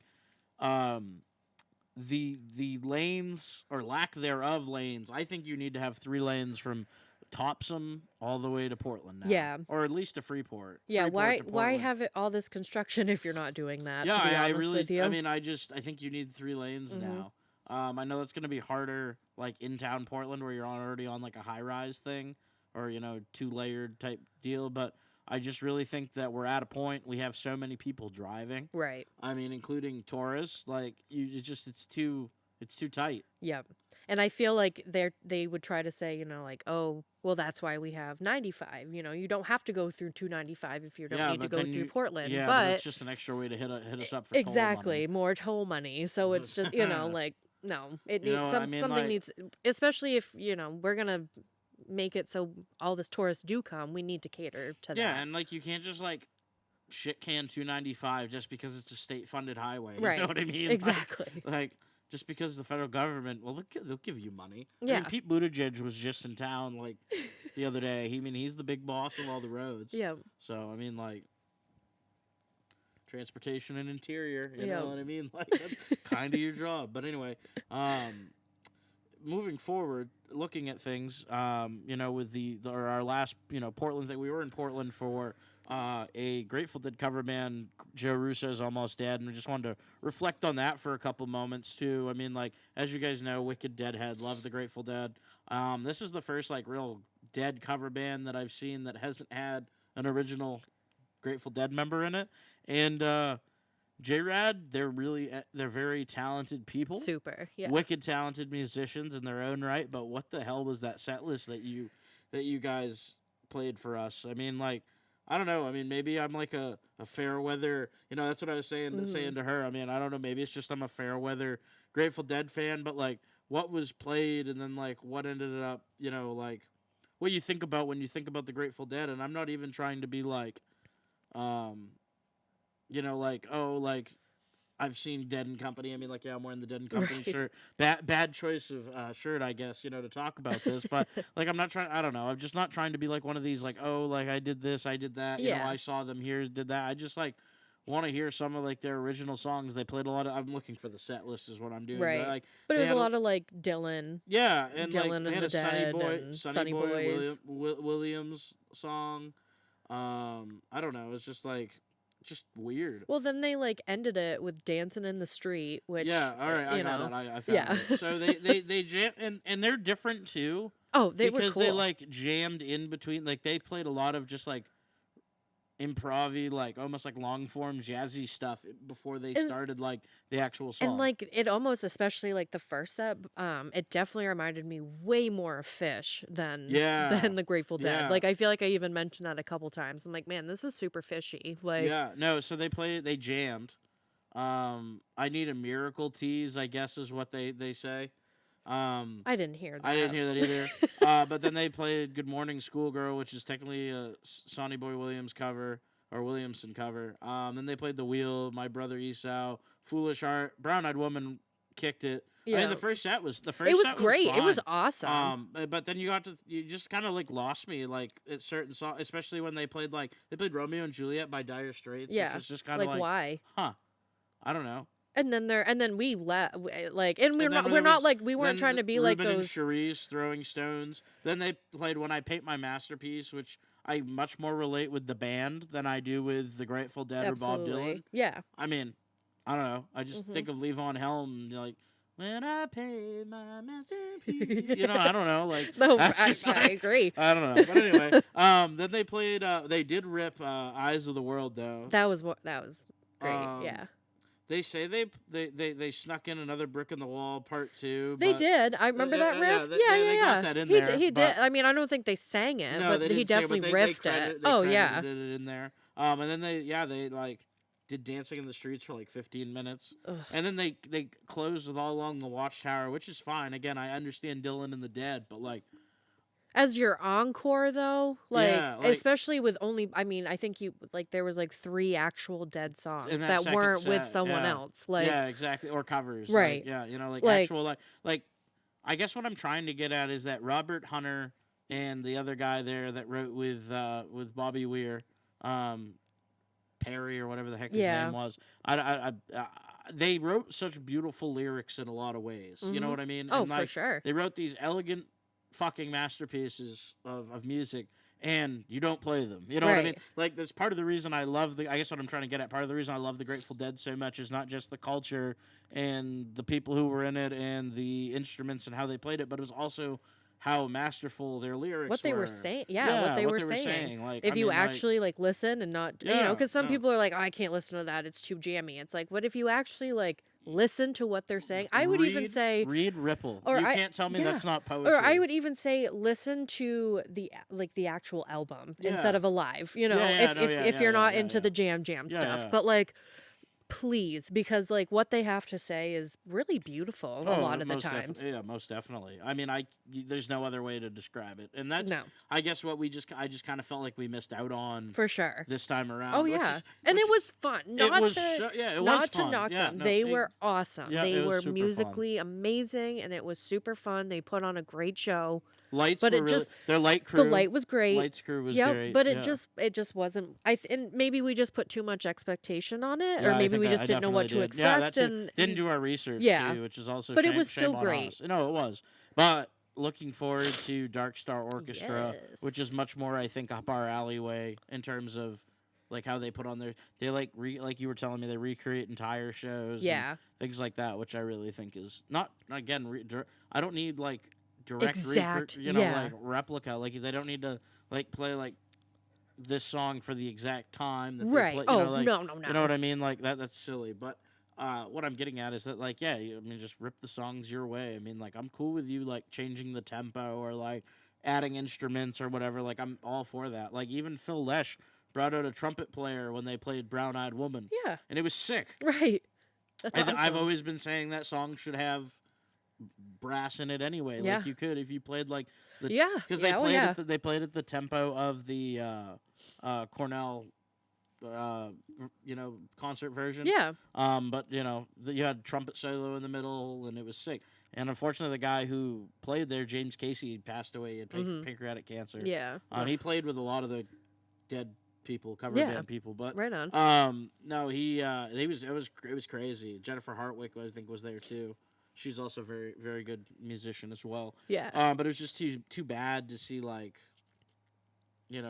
the lanes or lack thereof lanes. I think you need to have 3 lanes from Topsom all the way to Portland now. Yeah. Or at least to Freeport. Yeah, Freeport why to why Portland. have it all this construction if you're not doing that? Yeah, to be I honest really. with you. I mean, I think you need 3 lanes Mhm. now. I know that's gonna be harder, like in town Portland, where you're already on like a high rise thing, or 2-layered type deal. But I just really think that we're at a point. We have so many people driving. Right. I mean, including tourists. Like it's too tight. Yep. And I feel like they would try to say, like, oh, well, that's why we have 95. You don't have to go through 295 if you don't need to but go then through Portland. Yeah, but it's just an extra way to hit us up for toll exactly, money. more toll money. So it's just, like, no, it You needs know, I mean, something like- needs, especially if, we're going to make it so all this tourists do come, we need to cater to Yeah, that. and like you can't just like shit can 295 just because it's a state funded highway. Right. You know what I mean? Exactly. Like just because the federal government, well, they'll give you money. I Yeah. mean, Pete Buttigieg was just in town like the other day. He's the big boss of all the roads. Yeah. So I mean, like transportation and interior. You Yeah. know what I mean? Like that's kind of your job. But anyway, moving forward, looking at things, with our last, Portland thing. We were in Portland for a Grateful Dead cover band. Joe Russo's almost dead, and we just wanted to reflect on that for a couple moments too. I mean, like as you guys know, wicked Deadhead, love the Grateful Dead. This is the first like real Dead cover band that I've seen that hasn't had an original Grateful Dead member in it, and JRAD, they're very talented people. Super. Yeah. Wicked talented musicians in their own right, but what the hell was that set list that you guys played for us? I mean, like, I don't know. I mean, maybe I'm like a fair weather. That's what I was saying to her. I mean, I don't know. Maybe it's just I'm a fair weather Grateful Dead fan, but like what was played and then like what ended up, like what you think about when you think about the Grateful Dead. And I'm not even trying to be like, like, oh, like I've seen Dead and Company. I mean, like, yeah, I'm wearing the Dead and Company shirt. Bad choice of shirt, I guess, to talk about this. But, like, I'm not trying, I don't know. I'm just not trying to be like one of these, like, oh, like, I did this, I did that. Yeah. I saw them here, did that. I just, like, want to hear some of, like, their original songs. They played a lot of, I'm looking for the set list is what I'm doing. Right. But, like, but it was a lot of, like, Dylan. Yeah. And, Dylan like, and the Dead and Sonny Boy Boys. Williams song. I don't know. It's just, like, just weird. Well, then they like ended it with "Dancing in the Street," which all right, I got it. I found it. So they jam and they're different too. Oh, they because were cool. they like jammed in between. Like they played a lot of just like improv-y, like almost like long form jazzy stuff before they started like the actual song. And like it almost, especially like the first set, it definitely reminded me way more of Fish than the Grateful Dead. Yeah. Like I feel like I even mentioned that a couple times. I'm like, man, this is super fishy. Like so they jammed. I Need a Miracle tease, I guess is what they say. I didn't hear that. I didn't hear that either. But then they played Good Morning Schoolgirl, which is technically a Sonny Boy Williams cover, or Williamson cover. Then they played The Wheel, My Brother Esau, Foolish Heart, Brown Eyed Woman kicked it. Yeah. I mean, the first set was It was great. fine. It was awesome. But then you just kind of like lost me like at certain songs, especially when they played Romeo and Juliet by Dire Straits. Yeah. Which was just kind of like why? Huh. I don't know. And then we left, like, and we weren't trying to be like Ruben those. And Cherise Throwing Stones. Then they played When I Paint My Masterpiece, which I much more relate with the band than I do with the Grateful Dead Absolutely. or Bob Dylan. Yeah. I mean, I don't know. I just think of Levon Helm, like, when I paint my masterpiece. I don't know. Like, No, I agree. I don't know. But anyway, then they played. They did rip Eyes of the World though. That was great. Yeah. They say they snuck in Another Brick in the Wall Part 2. They did. I remember that riff. They got that in there. He did. I mean, I don't think they sang it, No, but he definitely riffed it. Oh yeah. They credited it in there. And then they like did Dancing in the Streets for like 15 minutes. Ugh. And then they closed with All Along the Watchtower, which is fine. Again, I understand Dylan and the Dead, but like as your encore though, especially with only, I mean, I think there was like 3 actual Dead songs that weren't with someone else. Like yeah, exactly, or covers. Right. Like actual like I guess what I'm trying to get at is that Robert Hunter and the other guy there that wrote with Bobby Weir, Perry or whatever the heck his name was. They wrote such beautiful lyrics in a lot of ways. You know what I mean? Oh, and, for sure. They wrote these elegant fucking masterpieces of music, and you don't play them. You know what I mean? Like, that's part of the reason I love I guess what I'm trying to get at, part of the reason I love the Grateful Dead so much is not just the culture and the people who were in it and the instruments and how they played it, but it was also how masterful their lyrics what they were saying. Yeah, what they were saying. Like, if you actually like listen and not, because some people are like, oh, I can't listen to that, it's too jammy. It's like, what if you actually like listen to what they're saying? I would even say read Ripple. Or you can't tell me that's not poetry. Or I would even say listen to the actual album instead of a live. If you're not into the jam stuff, but like. Please, because like what they have to say is really beautiful a lot of the times. Most definitely. I mean, there's no other way to describe it, and that's I guess what I just kind of felt like we missed out on for sure this time around. Oh yeah, and it was fun. Not to knock them. They were awesome. They were musically amazing, and it was super fun. They put on a great show. Lights, but their light crew. The light was great. Lights crew was great. But it just wasn't. And maybe we just put too much expectation on it, or maybe we just didn't know what to expect. And didn't do our research. Too, which is also. But it was still great. No, it was. But looking forward to Dark Star Orchestra, which is much more, I think, up our alleyway in terms of like how they put on they like you were telling me, they recreate entire shows. And things like that, which I really think is not again. I don't need like. Direct like replica. Like they don't need to like play like this song for the exact time that they play. No. You know what I mean? Like that's silly. But what I'm getting at is that like just rip the songs your way. I mean, like I'm cool with you like changing the tempo or like adding instruments or whatever. Like I'm all for that. Like even Phil Lesh brought out a trumpet player when they played Brown Eyed Woman. Yeah. And it was sick. Right. That's awesome. I've always been saying that song should have brass in it anyway. Yeah. Like you could if you played like the because they played they played at the tempo of the Cornell concert version. Yeah. But you had trumpet solo in the middle and it was sick. And unfortunately the guy who played there, James Casey, passed away in pancreatic cancer. Yeah. He played with a lot of the dead people, cover band people, but right on. no, it was crazy. Jennifer Hartwick, I think, was there too. She's also a very, very good musician as well. Yeah. But it was just too bad to see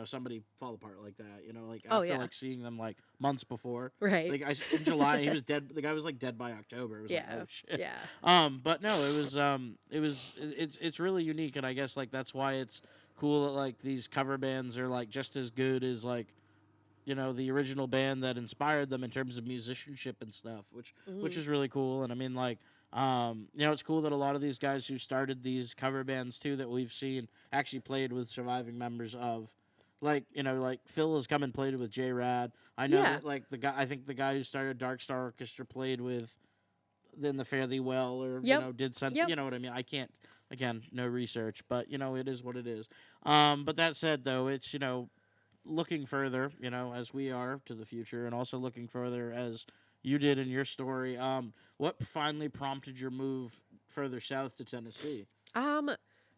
somebody fall apart like that. I feel like seeing them like months before. Right. Like in July, he was dead. The guy was like dead by October. It was like, oh shit. Yeah. But no, it's really unique, and I guess like that's why it's cool that like these cover bands are like just as good as like the original band that inspired them in terms of musicianship and stuff, which is really cool. And I mean like it's cool that a lot of these guys who started these cover bands too that we've seen actually played with surviving members of. Like Phil has come and played with JRAD. I know that like I think the guy who started Dark Star Orchestra played with then the Fare Thee Well or did something. You know what I mean? I can't, again, no research, but it is what it is. But that said though, it's looking further, as we are to the future, and also looking further as you did in your story. What finally prompted your move further south to Tennessee?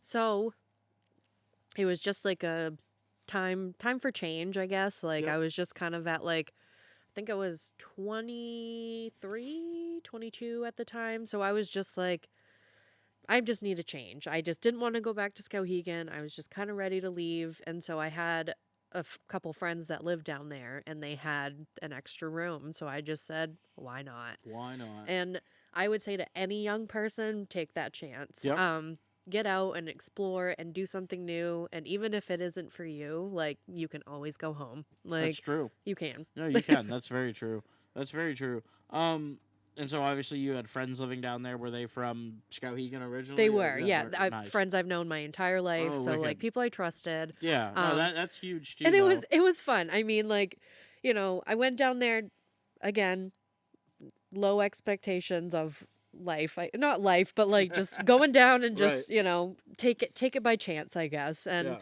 So it was just like a time for change, I guess. Like I was just kind of at like, I think I was 23, 22 at the time. So I was just like, I just need a change. I just didn't want to go back to Skowhegan. I was just kind of ready to leave. And so I had a couple friends that lived down there and they had an extra room. So I just said, why not? Why not? And I would say to any young person, take that chance. Yep. Get out and explore and do something new. And even if it isn't for you, like you can always go home. Like that's true. You can. No, you can. That's very true. That's very true. And so obviously you had friends living down there. Were they from Skowhegan originally? They were, yeah. Nice. Friends I've known my entire life. So wicked. like people I trusted. Yeah, no, that's huge too. And it was fun. I mean, like, I went down there again, low expectations of life. Not life, but like just going down and just, take it by chance, I guess. And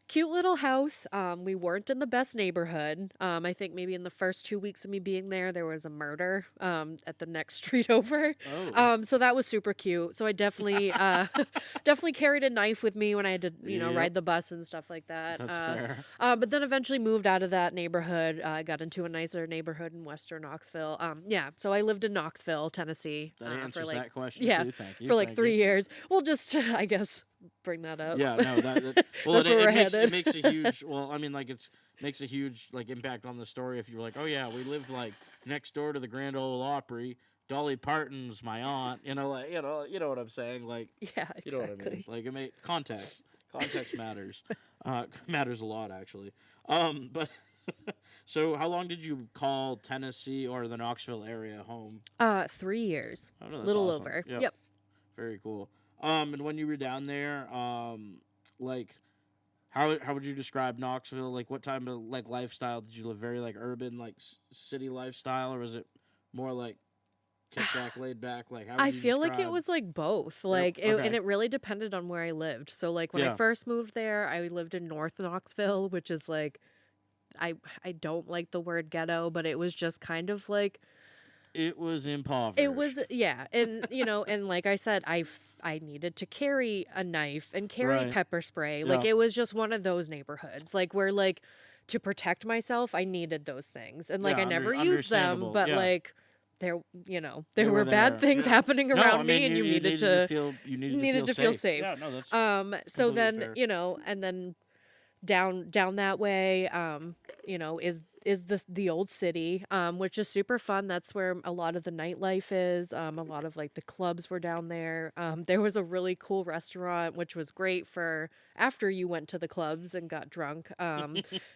cute little house. We weren't in the best neighborhood. I think maybe in the first 2 weeks of me being there was a murder at the next street over. Oh. So that was super cute. So I definitely definitely carried a knife with me when I had to ride the bus and stuff like that. That's fair. But then eventually moved out of that neighborhood. Got into a nicer neighborhood in western Knoxville. So I lived in Knoxville, Tennessee. That answers for that question too. Thank you. For like 3 years. Well, just I guess bring that up. Yeah, no, that well, That's where we're headed. It makes a huge. Well, I mean, like makes a huge like impact on the story. If you were like, oh yeah, we lived like next door to the Grand Ole Opry. Dolly Parton's my aunt. You know what I'm saying. Like, yeah, exactly. You know what I mean. Like it context matters. Matters a lot actually. But so how long did you call Tennessee or the Knoxville area home? 3 years. Oh, no, that's little awesome. over. Yep. Very cool. And when you were down there, like, how would you describe Knoxville? Like, what type of like lifestyle did you live? Very like urban, like city lifestyle, or was it more like kick back, laid back? Like, how would you feel describe? like it was like both. Like, Okay. and it really depended on where I lived. So like when I first moved there, I lived in North Knoxville, which is like, I don't like the word ghetto, but it was just kind of like. It was impoverished. It was, yeah. And, and like I said, I needed to carry a knife and carry pepper spray. Like, it was just one of those neighborhoods. Like, where, like, to protect myself, I needed those things. And, like, I never used them. But, like, there were bad things happening around me, and you needed to feel safe. Yeah, no, that's so then, fair. and then down that way, is the old city, which is super fun. That's where a lot of the nightlife is. A lot of like the clubs were down there. There was a really cool restaurant, which was great for after you went to the clubs and got drunk.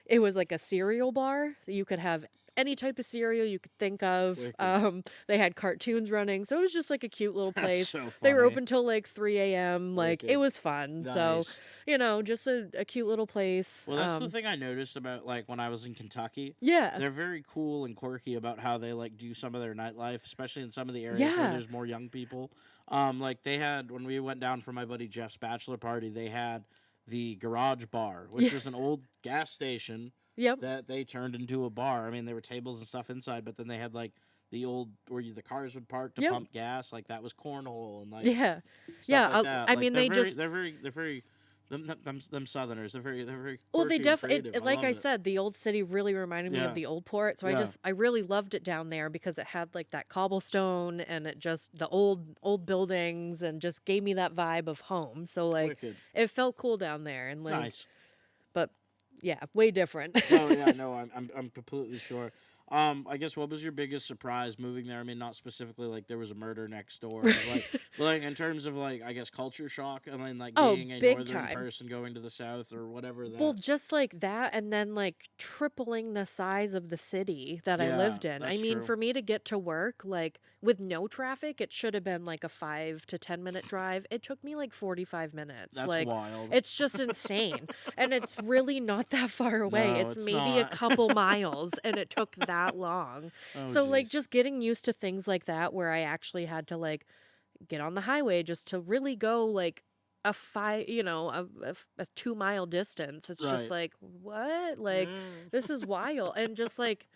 It was like a cereal bar. So you could have any type of cereal you could think of. Wicked. They had cartoons running, so it was just like a cute little That's place. so They were funny. open till like 3 a.m. Like Wicked. it was fun. So Nice. just a cute little place. Well, that's the thing I noticed about like when I was in Kentucky. Yeah. They're very cool and quirky about how they like do some of their nightlife, especially in some of the areas where Yeah. there's more young people. Like they had when we went down for my buddy Jeff's bachelor party, they had the Garage Bar, which was an old gas station Yep. that they turned into a bar. I mean, there were tables and stuff inside, but then they had like the old where the cars would park to Yep. pump gas. Like that was cornhole and like Yeah. stuff Yeah, like that. I Like, mean, they're they very, just- they're very them Southerners. They're very Well, they quirky and definitely, creative. like love I it. said, the old city really reminded me Yeah. of the old port. So Yeah. I really loved it down there because it had like that cobblestone and it just the old buildings and just gave me that vibe of home. So like Wicked. it felt cool down there and like, Nice. but yeah, way different. Oh yeah, no, I'm completely sure. I guess what was your biggest surprise moving there? I mean, not specifically like there was a murder next door, but, like in terms of like I guess culture shock. I mean, like Oh, being a big northern time. person going to the south or whatever. That Well, just like that, and then like tripling the size of the city that I Yeah, lived in. I that's mean, true. for me to get to work, like with no traffic, it should have been like a 5 to 10 minute drive. It took me like 45 minutes. that's like, wild. it's just insane. And it's really not that far away. No, it's it's maybe a not. couple miles, and it took that long. Oh, So, like, jeez. just getting used to things like that where I actually had to, like, get on the highway just to really go, like, a 2 mile distance. It's just Right. like, what? Like, this is wild. And just like,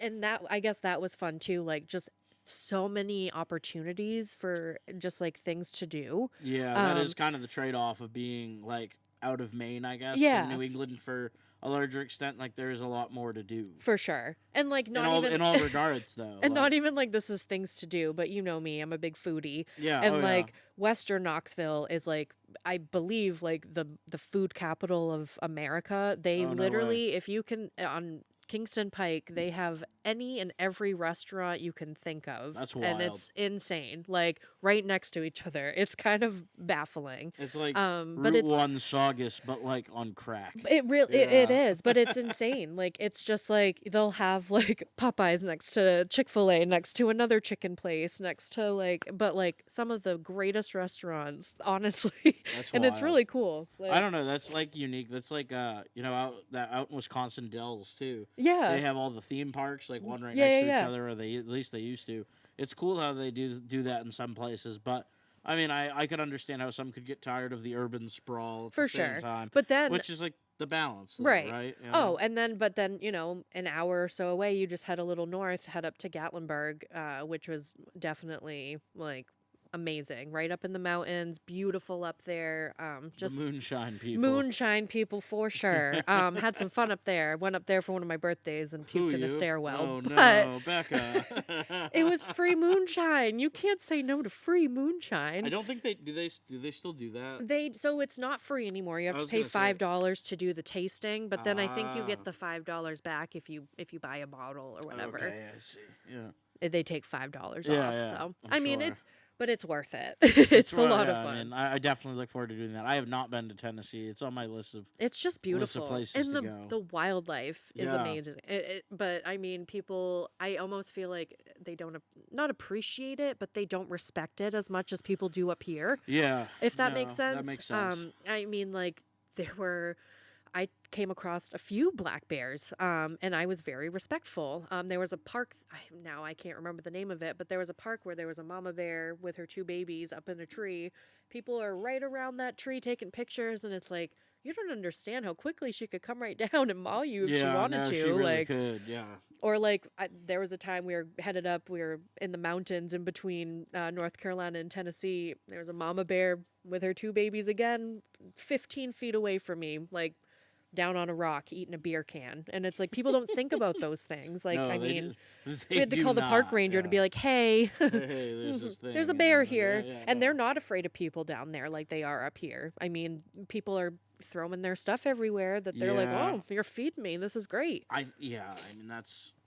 and that, I guess that was fun too. Like, just so many opportunities for just like things to do. Yeah, that is kind of the trade off of being like out of Maine, I guess. Yeah. In New England for a larger extent, like there is a lot more to do. For sure. And like, not in even. all regards, though. And like, not even like this is things to do, but you know me, I'm a big foodie. Yeah, And oh, yeah. like Western Knoxville is like I believe like the food capital of America. They Oh, no way. literally if you can on Kingston Pike, they have any and every restaurant you can think of. That's And wild. it's insane. Like right next to each other. It's kind of baffling. It's like but Route it's 1 Saugus, but like on crack. it really it Yeah. is, but it's insane. Like it's just like they'll have like Popeyes next to Chick-fil-A, next to another chicken place, next to but like some of the greatest restaurants, honestly. That's And it's wild. really cool. Like, I don't know. That's like unique. That's like out in Wisconsin Dells too. yeah. They have all the theme parks, like one right Yeah, next yeah, to yeah. each other, or at least they used to. It's cool how they do that in some places, but I mean, I could understand how some could get tired of the urban sprawl at For the same sure. time, But then which is like the balance, though, Right. Right? You Oh, know? and then, an hour or so away, you just head a little north, head up to Gatlinburg, which was definitely like amazing. Right up in the mountains, beautiful up there. Just the moonshine people. moonshine people for sure. Had some fun up there. Went up there for one of my birthdays and Who, puked in a you? stairwell. Oh but no, Becca. it was free moonshine. You can't say no to free moonshine. I don't think they do. They still do that? So it's not free anymore. You have I to was pay gonna say- $5 to do the tasting, but then I think you Ah. get the $5 back if you buy a bottle or whatever. Okay, I see. Yeah. They take $5 Yeah, off. yeah, So I'm I mean sure. it's worth it. It's a Well, lot yeah, of fun. I mean, I definitely look forward to doing that. I have not been to Tennessee. It's on my list of. It's just beautiful, places and to the go. the wildlife is Yeah. amazing. But I mean, people, I almost feel like they don't not appreciate it, but they don't respect it as much as people do up here. Yeah. If that no, makes sense. That makes sense. I mean, like I came across a few black bears, and I was very respectful. There was a park, now I can't remember the name of it, but there was a park where there was a mama bear with her 2 babies up in a tree. People are right around that tree taking pictures, and it's like, you don't understand how quickly she could come right down and maul you if she wanted no, to. She really like, could. Yeah. or there was a time we were headed up, we were in the mountains in between North Carolina and Tennessee. There was a mama bear with her 2 babies again, 15 feet away from me, like down on a rock eating a beer can. And it's like, people don't think about those things. Like, No, I they mean, do- we had to they call do the park not, ranger to yeah. be like, hey, Hey, there's this thing. there's a you bear know, here. yeah, And no. they're not afraid of people down there like they are up here. I mean, people are throwing their stuff everywhere that they're like, Yeah. oh, you're feeding me. This is great. I mean,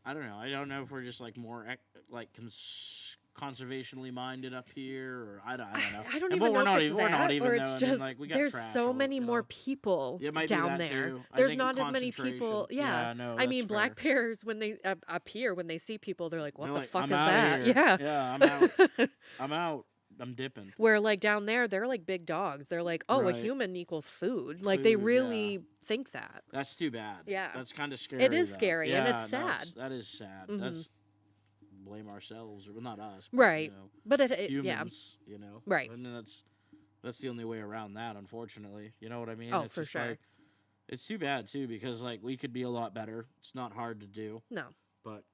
I don't know. I don't know if we're just like more conservationally minded up here, or I don't know. I don't And- even but know we're if not it's even, that, we're not even or though. it's I mean, just like, we got there's trash so all, many you more know. people It might be down that there. too. I There's think not as many people. concentration. Yeah, no, I mean, that's black fair. bears when they up here when they see people, they're like, "What They're the like, fuck I'm is outta that?" here. Yeah, Yeah, I'm out. I'm out. I'm dipping. Where like down there, they're like big dogs. They're like, "Oh, a Right. human equals food." Like they Food, really think that. That's too bad. Yeah. That's kind of scary. It is though. scary, and Yeah, it's no, sad. that is sad. Mhm. That's blame ourselves, or well, not us, but, Right. You know, But yeah, humans. You know, Right. I mean, that's the only way around that. Unfortunately, you know what I mean? Oh, it's for just sure. Like, it's too bad too because like we could be a lot better. It's not hard to do, no. but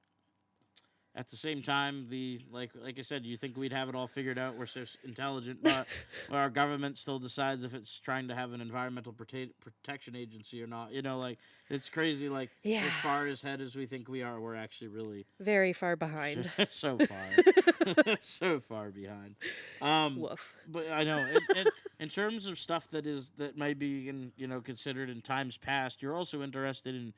at the same time, like I said, you think we'd have it all figured out? We're so intelligent, but our government still decides if it's trying to have an environmental protection agency or not. You know, like it's crazy. Like Yeah. as far ahead as we think we are, we're actually really Very far behind. so far, so far behind. Woof. But I know in terms of stuff that might be considered in times past, you're also interested in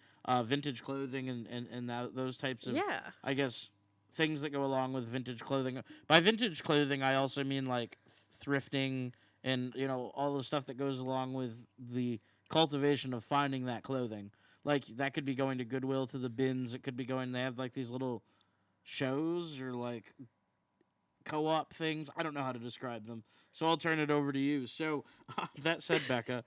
vintage clothing and those types of Yeah. I guess things that go along with vintage clothing. By vintage clothing, I also mean like thrifting and all the stuff that goes along with the cultivation of finding that clothing. Like that could be going to Goodwill to the bins. It could be going. They have like these little shows or like co-op things. I don't know how to describe them, so I'll turn it over to you. So that said, Becca,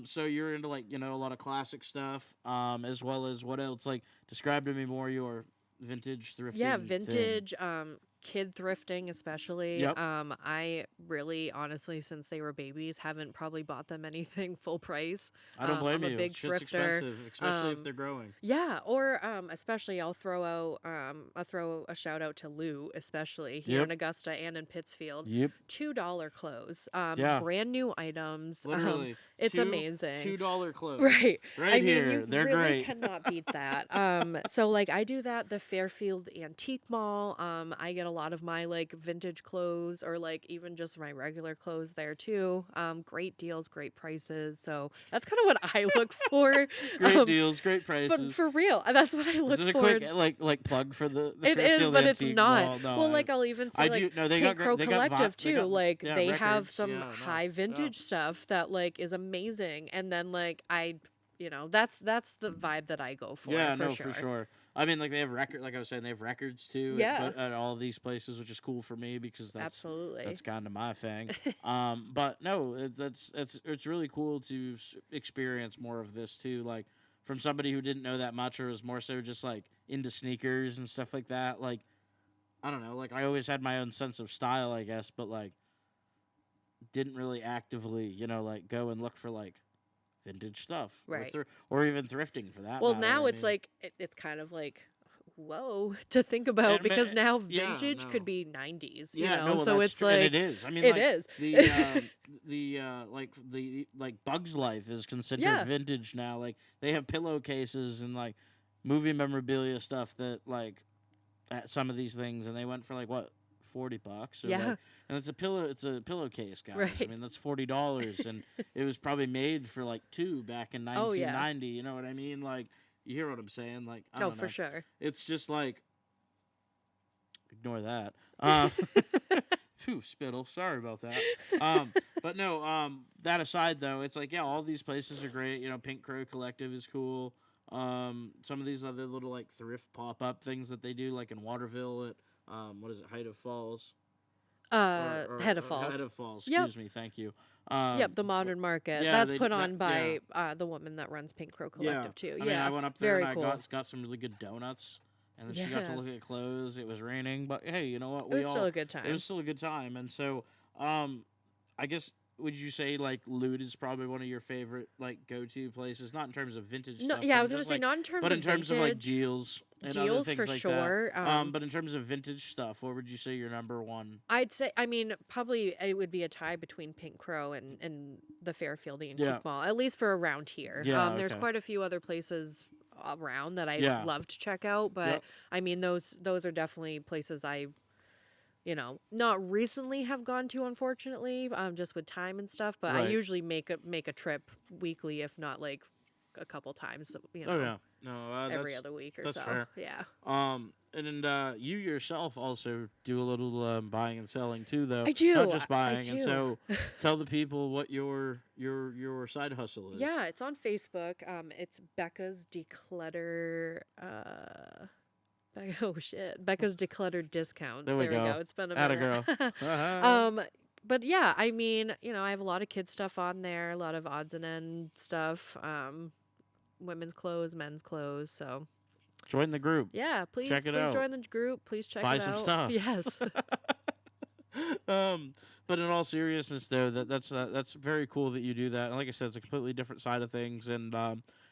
so you're into like a lot of classic stuff, as well as what else? Like describe to me more your vintage thrifting. Yeah, thing. vintage, kid thrifting especially. Yep. I really, honestly, since they were babies, haven't probably bought them anything full price. I don't blame I'm you. a big Shit's thrifter. expensive, especially if they're growing. Yeah, or especially I'll throw a shout out to Lou, especially here Yep. in Augusta and in Pittsfield. Yep. $2 clothes, Yeah. brand new items. Literally, It's amazing. $2 clothes. Right. Right I mean, here. you They're really great. cannot beat that. So like I do that, the Fairfield Antique Mall. I get a lot of my like vintage clothes or like even just my regular clothes there too. Great deals, great prices. So that's kind of what I look for. Great deals, great prices. But for real, that's what I look Is it a for. quick like plug for the It is, Fairfield but it's Antique not. Mall? No, Well, like I'll even say I like do- no, they Pink got Crow they got Collective they too. got- Like yeah, they have records. some Yeah, no, high yeah. vintage stuff that like is amazing, and then like that's the vibe that I go for. Yeah, for no, sure. for sure. I mean, like they have like I was saying, they have records too. Yeah. At all these places, which is cool for me because Absolutely. that's kind of my thing. But no, it's really cool to experience more of this too. Like from somebody who didn't know that much or was more so just like into sneakers and stuff like that. Like I don't know. Like I always had my own sense of style, I guess, but like didn't really actively, like go and look for like vintage stuff, Right. or even thrifting for that. Well, matter. now I it's mean, like it's kind of like whoa to think about And because now yeah, vintage no. could be 90s. Yeah, You know, no, so that's it's true, like and it is. I mean, it like, is. the Bugs Life is considered Yeah. vintage now. Like they have pillowcases and like movie memorabilia stuff that like at some of these things, and they went for like what $40 or Yeah. like, and it's a pillowcase, guys. I Right. mean that's $40, and it was probably made for like two back in Oh, yeah. 1990. You know what I mean? Like you hear what I'm saying? Like I Oh, don't for know. sure. It's just like ignore that. Phew, spittle. Sorry about that. But no. That aside, though, it's like all these places are great. Pink Crow Collective is cool. Some of these other little like thrift pop up things that they do, like in Waterville at what is it, Height of Falls? Head of Falls. Head of Falls. Yep. Excuse me. Thank you. Yep, the Modern Market. yeah, That's they- put that- on by the woman that runs Pink Crow Collective too. I mean, I went up there very and cool. I got some really good donuts. And then she got to Yeah. look at clothes. It was raining, but hey, you know what? It was still a good time. It was still a good time, and so, I guess would you say like Loot is probably one of your favorite like go-to places? Not in terms of vintage No, stuff. yeah, but I was gonna just, say like, not in terms but of in terms of like vintage. deals and other Deals things for like sure. that. But in terms of vintage stuff, what would you say your number one? I'd say, I mean, probably it would be a tie between Pink Crow and the Fairfield Antique Yeah. Mall, at least for around here. Yeah, There's okay. quite a few other places around that I Yeah. love to check out, but Yep. I mean, those are definitely places I, not recently have gone to, unfortunately, just with time and stuff. But I Right. usually make a trip weekly, if not like a couple times, Oh yeah, no, every other week or that's so. fair. Yeah. And you yourself also do a little buying and selling too, though. I do. Not just I buying. do. And so, tell the people what your side hustle is. Yeah, it's on Facebook. It's Becca's Declutter. Oh shit, Becca's Decluttered Discounts. There we go. It's been a Atta minute. girl. But yeah, I mean, I have a lot of kids stuff on there, a lot of odds and end stuff, women's clothes, men's clothes. So Join the group. yeah, please Check it out. join the group. Please check Buy it out. some stuff. Yes. But in all seriousness, though, that's very cool that you do that. And like I said, it's a completely different side of things, and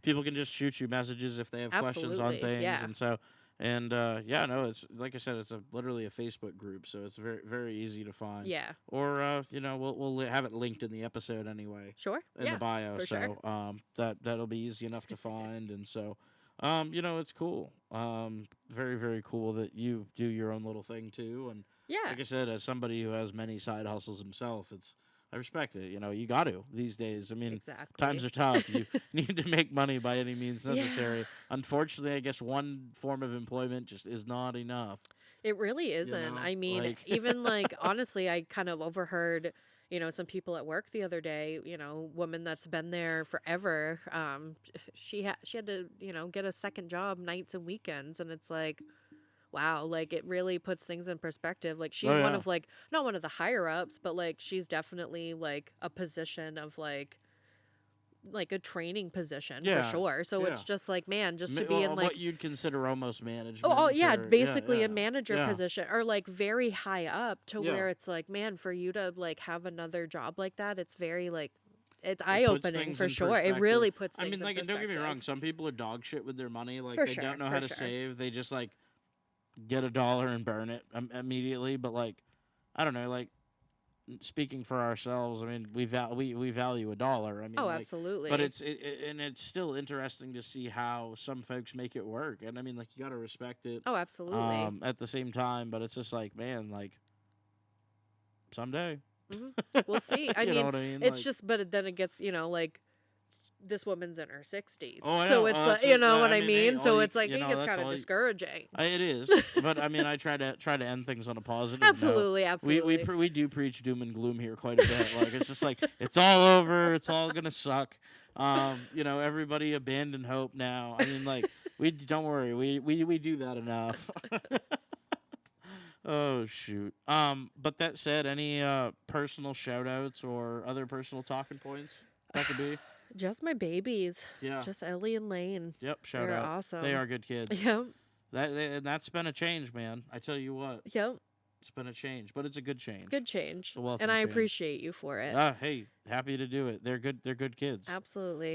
people can just shoot you messages if they have questions on Absolutely, things, yeah. and so. And yeah, no, it's like I said, it's literally a Facebook group, so it's very very easy to find. Yeah. Or we'll have it linked in the episode anyway. Sure. In the bio, for so sure. that'll be easy enough to find, and so it's cool. Very very cool that you do your own little thing too, and Yeah. like I said, as somebody who has many side hustles himself, I respect it. You got to these days. I mean, Exactly. times are tough. You need to make money by any means necessary. Unfortunately, I guess one form of employment just is not enough. It really isn't. know, I mean, like- even like honestly, I kind of overheard, some people at work the other day, woman that's been there forever. She had to, get a second job nights and weekends, and it's like, wow, like it really puts things in perspective. Like she's Oh, one yeah. of like not one of the higher ups, but like she's definitely like a position of like a training position Yeah, for sure. So it's yeah. just like, man, just to be in like what you'd consider almost management. oh yeah, or- basically yeah, a manager yeah. position or like very high up to Yeah. where it's like, man, for you to like have another job like that, it's very like it's It eye puts opening things for in sure. It perspective. really puts I things mean, in like, don't get me wrong. perspective. Some people are dog shit with their money. Like For they sure, don't know for how to sure. save. They just like get $1 and burn it immediately. But like, I don't know. Like speaking for ourselves, I mean, we value $1. I mean, Oh, like, absolutely. but it's still interesting to see how some folks make it work. And I mean, like, you got to respect it. Oh, absolutely. At the same time, but it's just like, man, like someday. We'll see. I You know mean, what I mean? it's Like- just, but then it gets, like this woman's in her 60s. Oh, I so know. it's Oh, like, that's you what- know I what I mean, mean? hey, So all you- it's like, you it know, gets that's kind of all you- discouraging. It is, but I mean, I try to end things on a positive. Absolutely, note. absolutely. We do preach doom and gloom here quite a bit. Like it's just like it's all over. It's all gonna suck. Everybody abandon hope now. I mean, like don't worry. We do that enough. Oh shoot. But that said, any personal shout outs or other personal talking points that could be? Just my babies. Yeah. Just Ellie and Lane. Yep. Shout They're out. awesome. They are good kids. Yep. That's been a change, man. I tell you what, Yep. it's been a change, but it's a good change. Good change. A welcome And I change. appreciate you for it. Hey, happy to do it. They're good kids. Absolutely.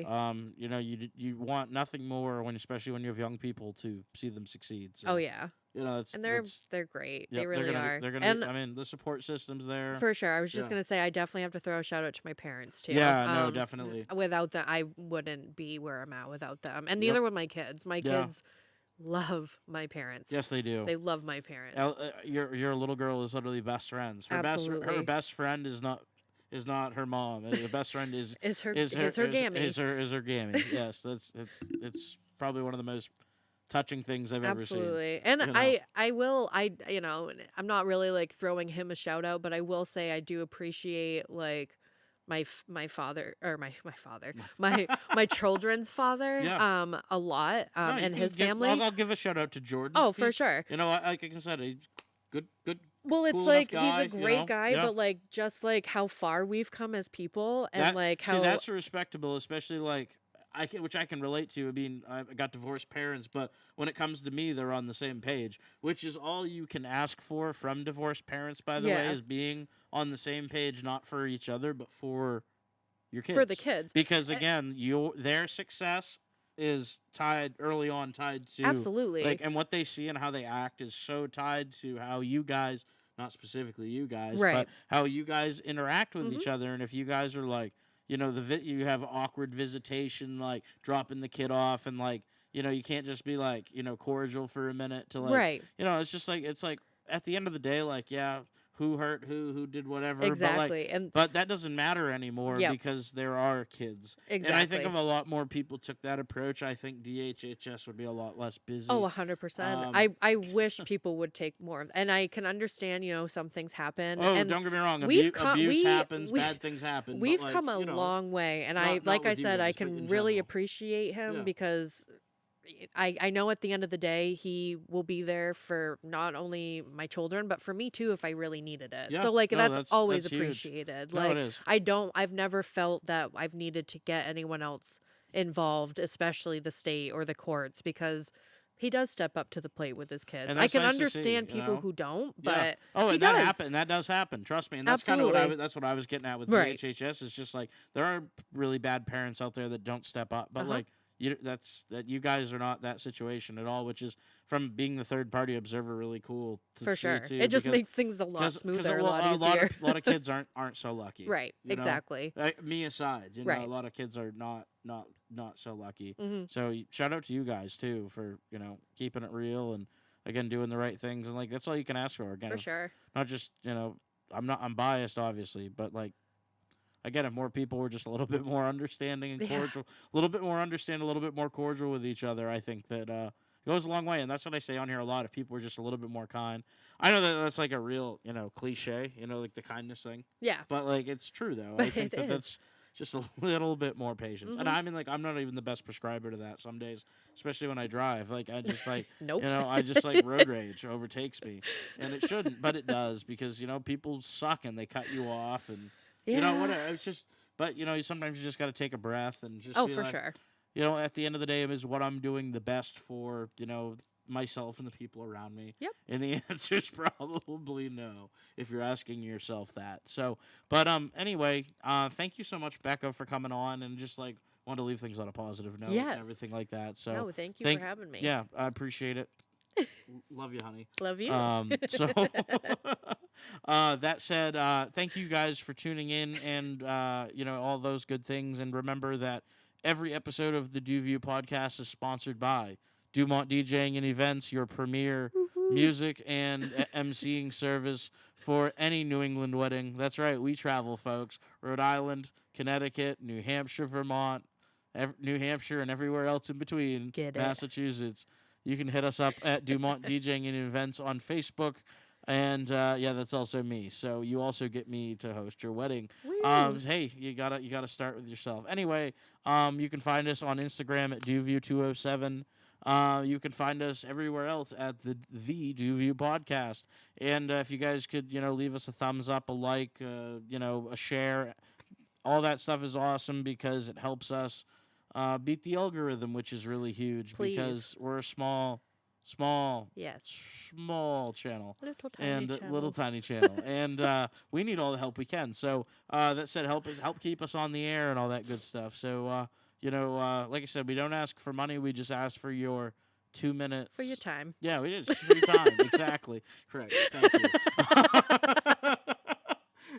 You want nothing more especially when you have young people to see them succeed. So, Oh yeah. It's And they're great. yep, They really are. They're gonna. and I mean, the support system's there. for sure. I was just Yeah. gonna say I definitely have to throw a shout out to my parents too. Yeah, no, definitely. Without them, I wouldn't be where I'm at without them. And Yep. neither would my kids. My Yeah. kids love my parents. Yes, they do. They love my parents. Your little girl is literally best friends. Her Absolutely. best friend is not her mom. The best friend is Is her her gammy. Is her gammy. Yes, it's probably one of the most touching things I've ever seen. Absolutely. And you know. I'm not really like throwing him a shout out, but I will say I do appreciate like my father or my father, my children's father, Yeah. a lot, No, you and can his give- family. I'll give a shout out to Jordan. Oh, for He's- sure. Like I said, he's good. Well, it's cool like enough guy, he's a great guy, Yeah. but like just like how far we've come as people, and like how that's respectable, especially like which I can relate to. I mean, I got divorced parents, but when it comes to me, they're on the same page, which is all you can ask for from divorced parents. By the way, Yeah. is being on the same page, not for each other, but for your kids. for the kids. Because again, their success is tied to Absolutely. like, and what they see and how they act is so tied to how you guys, not specifically you guys, Right. but how you guys interact with each other. And if you guys are like, you have awkward visitation, like dropping the kid off, and like, you can't just be like, cordial for a minute to like, Right. it's just like, it's like at the end of the day, like, yeah, who hurt who did whatever. Exactly. But that doesn't matter anymore because there are kids. Exactly. And I think if a lot more people took that approach, I think DHHS would be a lot less busy. Oh, 100%. I wish people would take more of, and I can understand, some things happen. Oh, and don't get me wrong. we've Abuse happens, bad things happen. We've but come a long way, and not I with you said, I guys, but can in really general. appreciate him Yeah. because I know at the end of the day he will be there for not only my children but for me too if I really needed it. Yeah. So like No, that's always that's huge. appreciated. No, Like it is. I've never felt that I've needed to get anyone else involved, especially the state or the courts, because he does step up to the plate with his kids. And I that's can nice to see, understand you people know? who don't, Yeah. but Oh, he and does. that does happen. Trust me. And that's kind of Absolutely. that's what I was getting at with Right. DHHS. Is just like there are really bad parents out there that don't step up, but like you guys are not that situation at all, which is from being the third party observer really cool to For see sure. too, It just because- makes things a lot 'cause smoother, a lot easier. A lot of kids aren't so lucky. Right. you know? Exactly. Like, me aside, a Right. lot of kids are not so lucky. Mhm. So shout out to you guys too for keeping it real and again doing the right things, and like that's all you can ask for. Again, For if- sure. not just I'm biased obviously, but like again, if more people were just a little bit more understanding and Yeah. cordial, a little bit more understand, a little bit more cordial with each other, I think that it goes a long way. And that's what I say on here a lot. If people were just a little bit more kind, I know that that's like a real cliche, like the kindness thing, Yeah. but like it's true though. I But think it that is. that's just a little bit more patience. And Mhm. I mean, like I'm not even the best prescriber to that some days, especially when I drive. Like I just like Nope. I just like road rage overtakes me, and it shouldn't, but it does because people suck and they cut you off and whatever. It's just. But sometimes you just got to take a breath and just. Oh, be for like, sure. At the end of the day, is what I'm doing the best for myself and the people around me. Yep. And the answer is probably no if you're asking yourself that. So, but anyway, thank you so much, Becca, for coming on and just like wanted to leave things on a positive note Yes. and everything like that. So No, thank you for having me. Yeah, I appreciate it. Love you, honey. Love you. So that said, thank you guys for tuning in and all those good things. And remember that every episode of the DuView podcast is sponsored by Dumont DJing and Events, your premier music and emceeing service for any New England wedding. That's right, we travel, folks. Rhode Island, Connecticut, New Hampshire, Vermont, New Hampshire, and everywhere else in between. Get it. Massachusetts. You can hit us up at Dumont DJing and Events on Facebook. And that's also me. So you also get me to host your wedding. Woo. Hey, you gotta start with yourself. Anyway, you can find us on Instagram at DuView207. You can find us everywhere else at the DuView podcast. And if you guys could leave us a thumbs up, a like, a share, all that stuff is awesome because it helps us beat the algorithm, which is really huge. Please. Because we're a small Yes. small channel Little tiny and channel. little tiny channel, and we need all the help we can. So that said, help keep us on the air and all that good stuff. So like I said, we don't ask for money; we just ask for your 2 minutes For your time. Yeah, we did for your time. Exactly, correct. Thank you.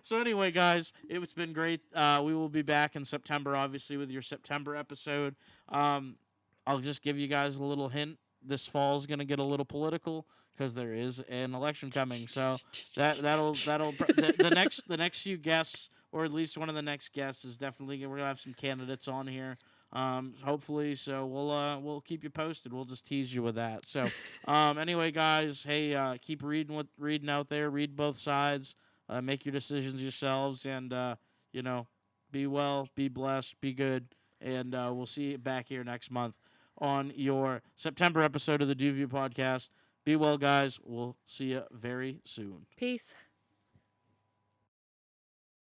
So anyway, guys, it's been great. We will be back in September, obviously, with your September episode. I'll just give you guys a little hint. This fall is going to get a little political because there is an election coming. So the next few guests, or at least one of the next guests, is definitely we're gonna have some candidates on here. Hopefully, so we'll keep you posted. We'll just tease you with that. So anyway, guys, hey, keep reading out there. Read both sides. Make your decisions yourselves, and be well, be blessed, be good, and we'll see you back here next month on your September episode of the DuView podcast. Be well, guys. We'll see you very soon. Peace.